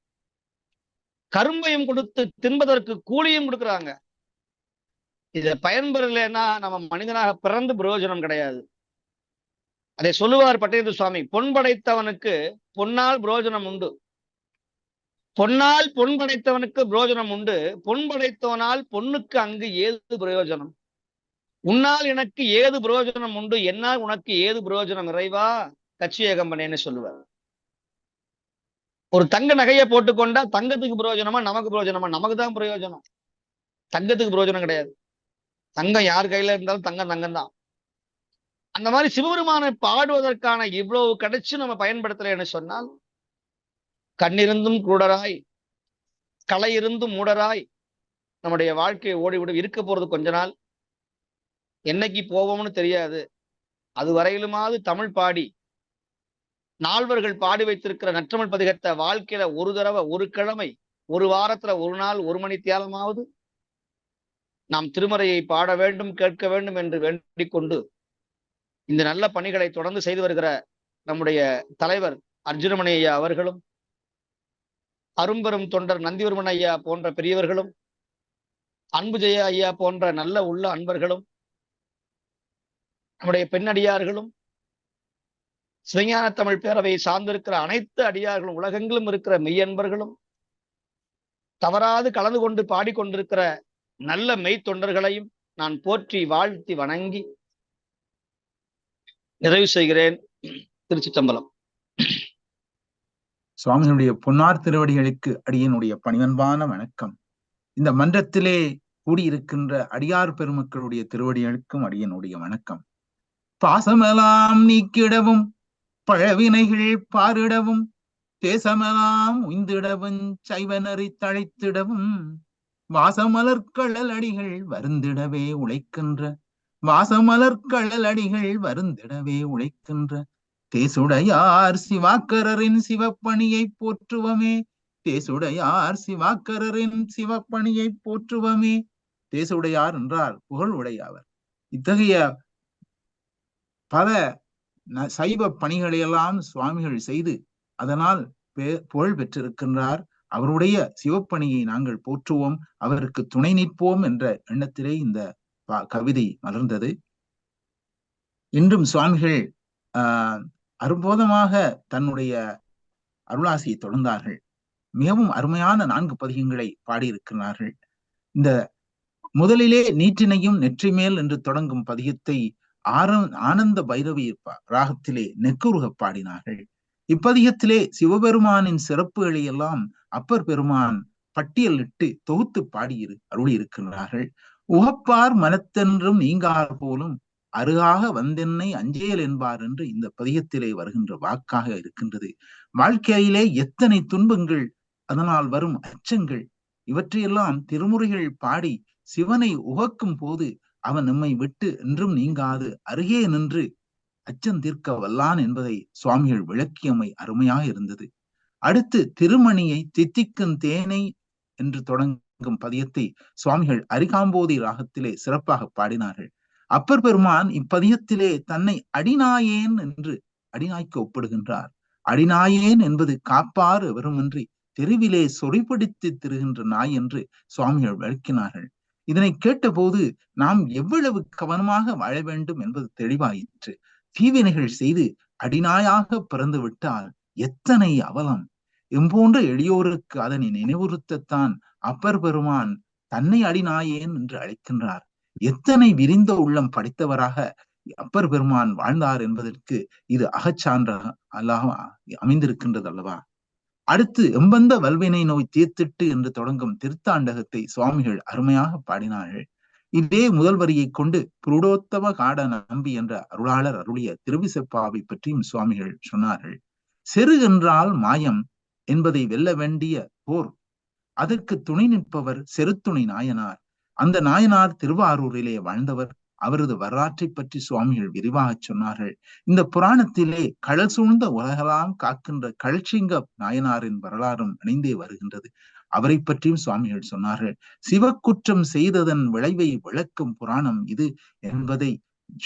கரும்பையும் கொடுத்து தின்பதற்கு கூலியும் கொடுக்குறாங்க. இதை பயன்பெறலைன்னா நம்ம மனிதனாக பிறந்து பிரயோஜனம் கிடையாது. அதை சொல்லுவார் பட்டேந்திர சுவாமி, பொன் படைத்தவனுக்கு பொன்னால் பிரயோஜனம் உண்டு, பொன்னால் பொன் படைத்தவனுக்கு பிரயோஜனம் உண்டு, பொன் படைத்தவனால் பொண்ணுக்கு அங்கு ஏது பிரயோஜனம், உன்னால் எனக்கு ஏது பிரயோஜனம் உண்டு, என்னால் உனக்கு ஏது பிரயோஜனம் இறைவா கச்சியேகம்பனேன்னு சொல்லுவார். ஒரு தங்க நகையை போட்டுக்கொண்டா தங்கத்துக்கு பிரயோஜனமா நமக்கு பிரயோஜனமா? நமக்கு தான் பிரயோஜனம், தங்கத்துக்கு பிரயோஜனம் கிடையாது. தங்கம் யார் கையில இருந்தாலும் தங்கம் தங்கம் தான். அந்த மாதிரி சிவபெருமானை பாடுவதற்கான இவ்வளவு கிடைச்சு நம்ம பயன்படுத்தலைன்னு சொன்னால், கண்ணிருந்தும் கூடராய் களை இருந்தும் மூடராய் நம்முடைய வாழ்க்கையை ஓடிவிடும். இருக்க போறது கொஞ்ச நாள், என்னைக்கு போவோம்னு தெரியாது. அது வரையிலுமாவது தமிழ் பாடி நால்வர்கள் பாடி வைத்திருக்கிற நற்றமிழ் பதிகத்தை வாழ்க்கையில ஒரு தடவை, ஒரு கிழமை, ஒரு வாரத்துல ஒரு நாள், ஒரு மணி தியாலமாவது நாம் திருமறையை பாட வேண்டும், கேட்க வேண்டும் என்று வேண்டிக் கொண்டு இந்த நல்ல பணிகளை தொடர்ந்து செய்து வருகிற நம்முடைய தலைவர் அர்ஜுனமணி ஐயா அவர்களும், அரும்பெரும் தொண்டர் நந்திவர்மன் ஐயா போன்ற பெரியவர்களும், அன்புஜெயா ஐயா போன்ற நல்ல உள்ள அன்பர்களும், நம்முடைய பெண்ணடியார்களும், சிவஞான தமிழ் பேரவையை சார்ந்திருக்கிற அனைத்து அடியார்களும், உலகெங்கிலும் இருக்கிற மெய்யன்பர்களும், தவறாது கலந்து கொண்டு பாடிக்கொண்டிருக்கிற நல்ல மெய் தொண்டர்களையும் நான் போற்றி வாழ்த்தி வணங்கி நிறைவு செய்கிறேன். திருச்சிற்றம்பலம். சுவாமியினுடைய பொன்னார் திருவடிகளுக்கு அடியனுடைய பணிவன்பான வணக்கம். இந்த மன்றத்திலே கூடியிருக்கின்ற அடியார் பெருமக்களுடைய திருவடிகளுக்கும் அடியனுடைய வணக்கம். பாசமெல்லாம் நீக்கிடவும் பழவினைகள் பாரிடவும் தேசமெல்லாம் உய்ந்திடவும் சைவனறி தழைத்திடவும் வாசமலர்கழல் அடிகள் வருந்திடவே உழைக்கின்ற, வாசமலர்கழல் அடிகள் வருந்திடவே உழைக்கின்ற தேசுடையார் சிவாக்கரரின் சிவப்பணியை போற்றுவமே, தேசுடையார் சிவாக்கரரின் சிவப்பணியை போற்றுவமே. தேசுடையார் என்றால் புகழ் உடையவர். இத்தகைய பல சைவ பணிகளையெல்லாம் சுவாமிகள் செய்து அதனால் புகழ் பெற்றிருக்கின்றார். அவருடைய சிவப்பணியை நாங்கள் போற்றுவோம், அவருக்கு துணை நிற்போம் என்ற எண்ணத்திலே இந்த கவிதை மலர்ந்தது. இன்றும் சுவாமிகள் அற்புதமாக தன்னுடைய அருளாசியை தொடர்ந்தார்கள். மிகவும் அருமையான 4 பதிகங்களை பாடியிருக்கிறார்கள். இந்த முதலிலே நீற்றினையும் நெற்றி மேல் என்று தொடங்கும் பதிகத்தை ஆனந்த பைரவி ராகத்திலே நெக்குருக பாடினார்கள். இப்பதிகத்திலே சிவபெருமானின் சிறப்புகளை எல்லாம் அப்பர் பெருமான் பட்டியலிட்டு தொகுத்து அருளியிருக்கிறார்கள். உகப்பார் மனத்தென்றும் நீங்கார் போலும் அருகாக வந்தென்னை அஞ்சேல் என்பார் என்று இந்த பதிகத்திலே வருகின்ற வாக்காக இருக்கின்றது. வாழ்க்கையிலே எத்தனை துன்பங்கள், அதனால் வரும் அச்சங்கள், இவற்றையெல்லாம் திருமுறைகள் பாடி சிவனை உகக்கும் போது அவன் நம்மை விட்டு என்றும் நீங்காது அருகே நின்று அச்சம் தீர்க்க வல்லான் என்பதை சுவாமிகள் விளக்கியமை அருமையாக இருந்தது. அடுத்து திருமணியை தித்திக்கும் தேனை என்று தொடங்கும் பதியத்தை சுவாமிகள் அரிகாம்போதி ராகத்திலே சிறப்பாக பாடினார்கள். அப்பர் பெருமான் இப்பதியத்திலே தன்னை அடிநாயேன் என்று அடிநாய்க்கு ஒப்பிடுகின்றார். அடிநாயேன் என்பது காப்பாறு வெறுமின்றி தெருவிலே சொறிபிடித்து திரிகின்ற நாய் என்று சுவாமிகள் விளக்கினார்கள். இதனை கேட்டபோது நாம் எவ்வளவு கவனமாக வாழ வேண்டும் என்பது தெளிவாயிற்று. தீவினைகள் செய்து அடிநாயாக பிறந்து விட்டால் எத்தனை அவலம்! எம்போன்ற எளியோருக்கு அதனை நினைவுறுத்தத்தான் அப்பர் பெருமான் தன்னை அடிநாயேன் என்று அழைக்கின்றார். எத்தனை விரிந்த உள்ளம் படைத்தவராக அப்பர் பெருமான் வாழ்ந்தார் என்பதற்கு இது அகச்சான்றாக அல்லாஹ் அமைந்திருக்கின்றது அல்லவா? அடுத்து எம்பந்த வல்வினை நோய் தீர்த்திட்டு என்று தொடங்கும் திருத்தாண்டகத்தை சுவாமிகள் அருமையாக பாடினார்கள். இதே முதல் வரியை கொண்டு புருடோத்தம காட நம்பி என்ற அருளாளர் அருளிய திருவிசைப்பாவை பற்றியும் சுவாமிகள் சொன்னார்கள். செரு என்றால் மாயம் என்பதை வெல்ல வேண்டிய போர், அதற்கு துணை நிற்பவர் செருத்துணை நாயனார். அந்த நாயனார் திருவாரூரிலே வாழ்ந்தவர். அவரது வரலாற்றை பற்றி சுவாமிகள் விரிவாக சொன்னார்கள். இந்த புராணத்திலே கடல் சூழ்ந்த உலகெல்லாம் காக்கின்ற கடல்சிங்க நாயனாரின் வரலாறும் இணைந்தே வருகின்றது. அவரை பற்றியும் சுவாமிகள் சொன்னார்கள். சிவக்குற்றம் செய்ததன் விளைவை விளக்கும் புராணம் இது என்பதை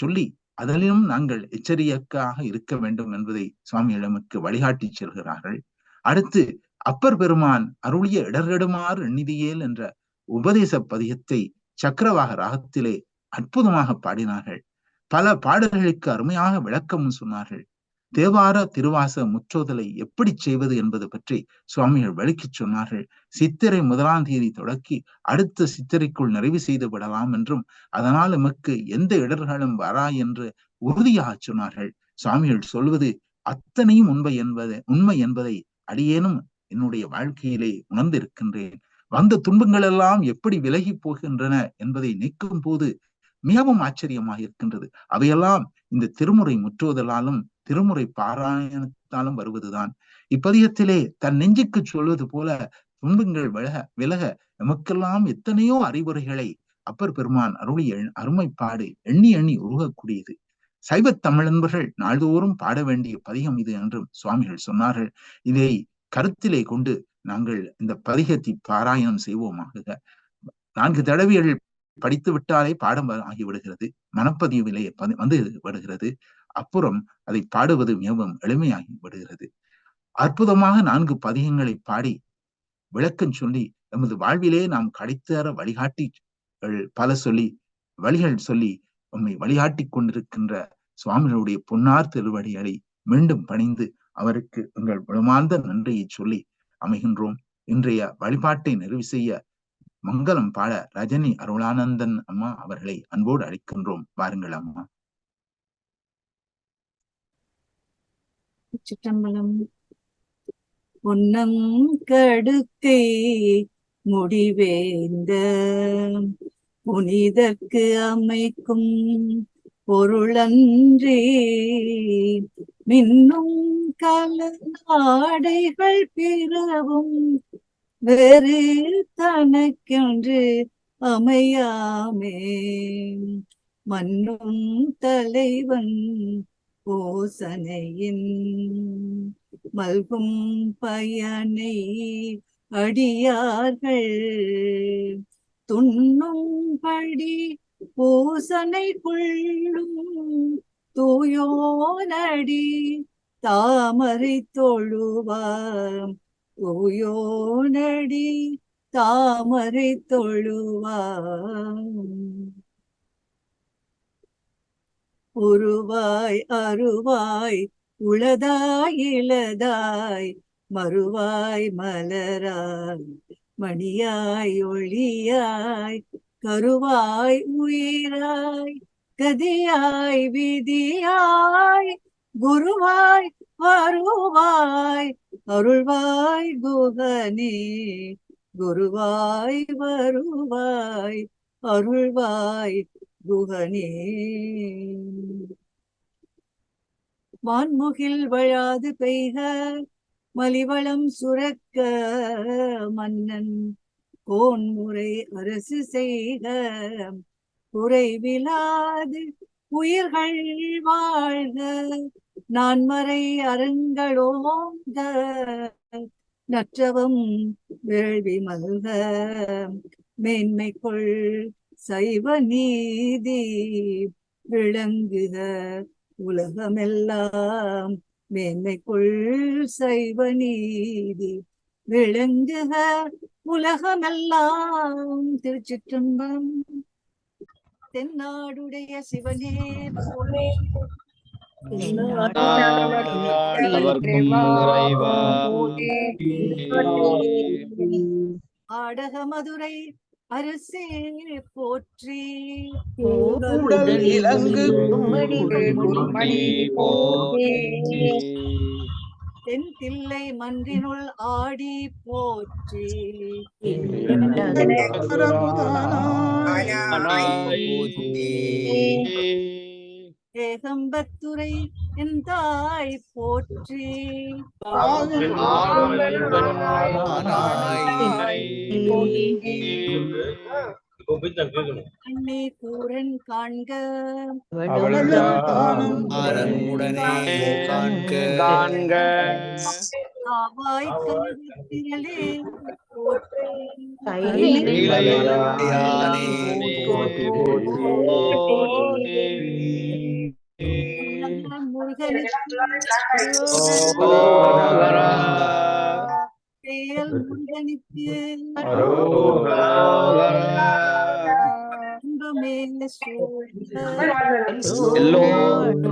சொல்லி அதிலும் நாங்கள் எச்சரிக்கையாக இருக்க வேண்டும் என்பதை சுவாமிகள் நமக்கு வழிகாட்டி செல்கிறார்கள். அடுத்து அப்பர் பெருமான் அருளிய இடர்கெடுமாறு எண்ணிதியேல் என்ற உபதேச பதிகத்தை சக்கரவாக ராகத்திலே அற்புதமாக பாடினார்கள். பல பாடல்களுக்கு அருமையாக விளக்கமும் சொன்னார்கள். தேவார திருவாச முற்றோதலை எப்படி செய்வது என்பது பற்றி சுவாமிகள் விளக்கி சொன்னார்கள். சித்திரை 1ஆம் தேதி தொடக்கி அடுத்த சித்திரைக்குள் நிறைவு செய்து விடலாம் என்றும் அதனால் நமக்கு எந்த இடர்களும் வரா என்று உறுதியாக சொன்னார்கள். சுவாமிகள் சொல்வது அத்தனையும் உண்மை என்பதை அடியேனும் என்னுடைய வாழ்க்கையிலே உணர்ந்திருக்கின்றேன். வந்த துன்பங்கள் எல்லாம் எப்படி விலகி போகின்றன என்பதை நிற்கும் போது மிகவும் ஆச்சரியமாக இருக்கின்றது. அவையெல்லாம் இந்த திருமுறை முற்றுவதலாலும் திருமுறை பாராயணத்தாலும் வருவதுதான். இப்பதிகத்திலே தன் நெஞ்சுக்கு சொல்வது போல துன்பங்கள் விலக நமக்கெல்லாம் எத்தனையோ அறிவுரைகளை அப்பர் பெருமான் அருளிய அருமைப்பாடு எண்ணி எண்ணி உருகக்கூடியது. சைவ தமிழன்பர்கள் நாள்தோறும் பாட வேண்டிய பதிகம் இது என்றும் சுவாமிகள் சொன்னார்கள். இதை கருத்திலே கொண்டு நாங்கள் இந்த பதிகத்தை பாராயணம் செய்வோமாக. 4 தடவைகள் படித்து விட்டாலே பாடம் ஆகிவிடுகிறது, மனப்பதிவிலே வந்து விடுகிறது. அப்புறம் அதை பாடுவது மிகவும் எளிமையாகி விடுகிறது. அற்புதமாக 4 பதிகங்களை பாடி விளக்கம் சொல்லி நமது வாழ்விலே நாம் கிடைத்தர வழிகாட்டிகள் பல சொல்லி வழிகள் சொல்லி நம்மை வழிகாட்டி கொண்டிருக்கின்ற சுவாமிகளுடைய பொன்னார் திருவடிகளை மீண்டும் பணிந்து அவருக்கு எங்கள் விளமார்ந்த நன்றியை சொல்லி அமைகின்றோம். இன்றைய வழிபாட்டை நிறைவு செய்ய மங்களம் பாட ரஜினி அருளானந்தன் அம்மா அவர்களை அன்போடு அழைக்கின்றோம். வாருங்கள் அம்மா. சிற்றம்பலம். பொன்னம் கடுக்கை முடிவேந்த புனிதற்கு அமைக்கும் பொருளன்றே மின்னும் கலநாடைகள் பிறவும் வேறு தனக்கென்று அமையாமே மன்னும் தலைவன் ஓசனையின் மல்கும் பயனை அடியார்கள் துண்ணும்படி பூசனை கொள்ளும் தூயோனடி தாமரை தொழுவாம் தூயோனடி தாமரை தொழுவாம். உருவாய் அருவாய் உளதாய் இளதாய் மறுவாய் மலராய் மணியாய் ஒளியாய் கருவாய் உயிராய் கதியாய் விதியாய் குருவாய் வருவாய் அருள்வாய் குகனே குருவாய் வருவாய் அருள்வாய் குகனே. வான்முகில் வழாது பெய்க மலிவளம் சுரக்க மன்னன் கோன்முறை அரசு செய்க குறைவிலாது உயிர்கள் வாழ்க நான்மறை அறங்களோங்க நற்றவம் வேள்வி மல்க மேன்மைக்குள் சைவ நீதி விளங்குக உலகமெல்லாம் மேன்மைக்குள் சைவ நீதி விளங்குக உலகமெல்லாம். திருச்சிற்றம்பலம். தென்னாடுடைய சிவனே போலே ஆடக மதுரை அரசே போற்றி இலங்கு தென்தில்லை மன்றினுள் ஆடி போற்றி ஏகம்பத்துரை என் தாய் போற்றி அன்னை கூரன் காண்க காவாய் கருத்திரளே முருகனுக்கு எல்லோரும்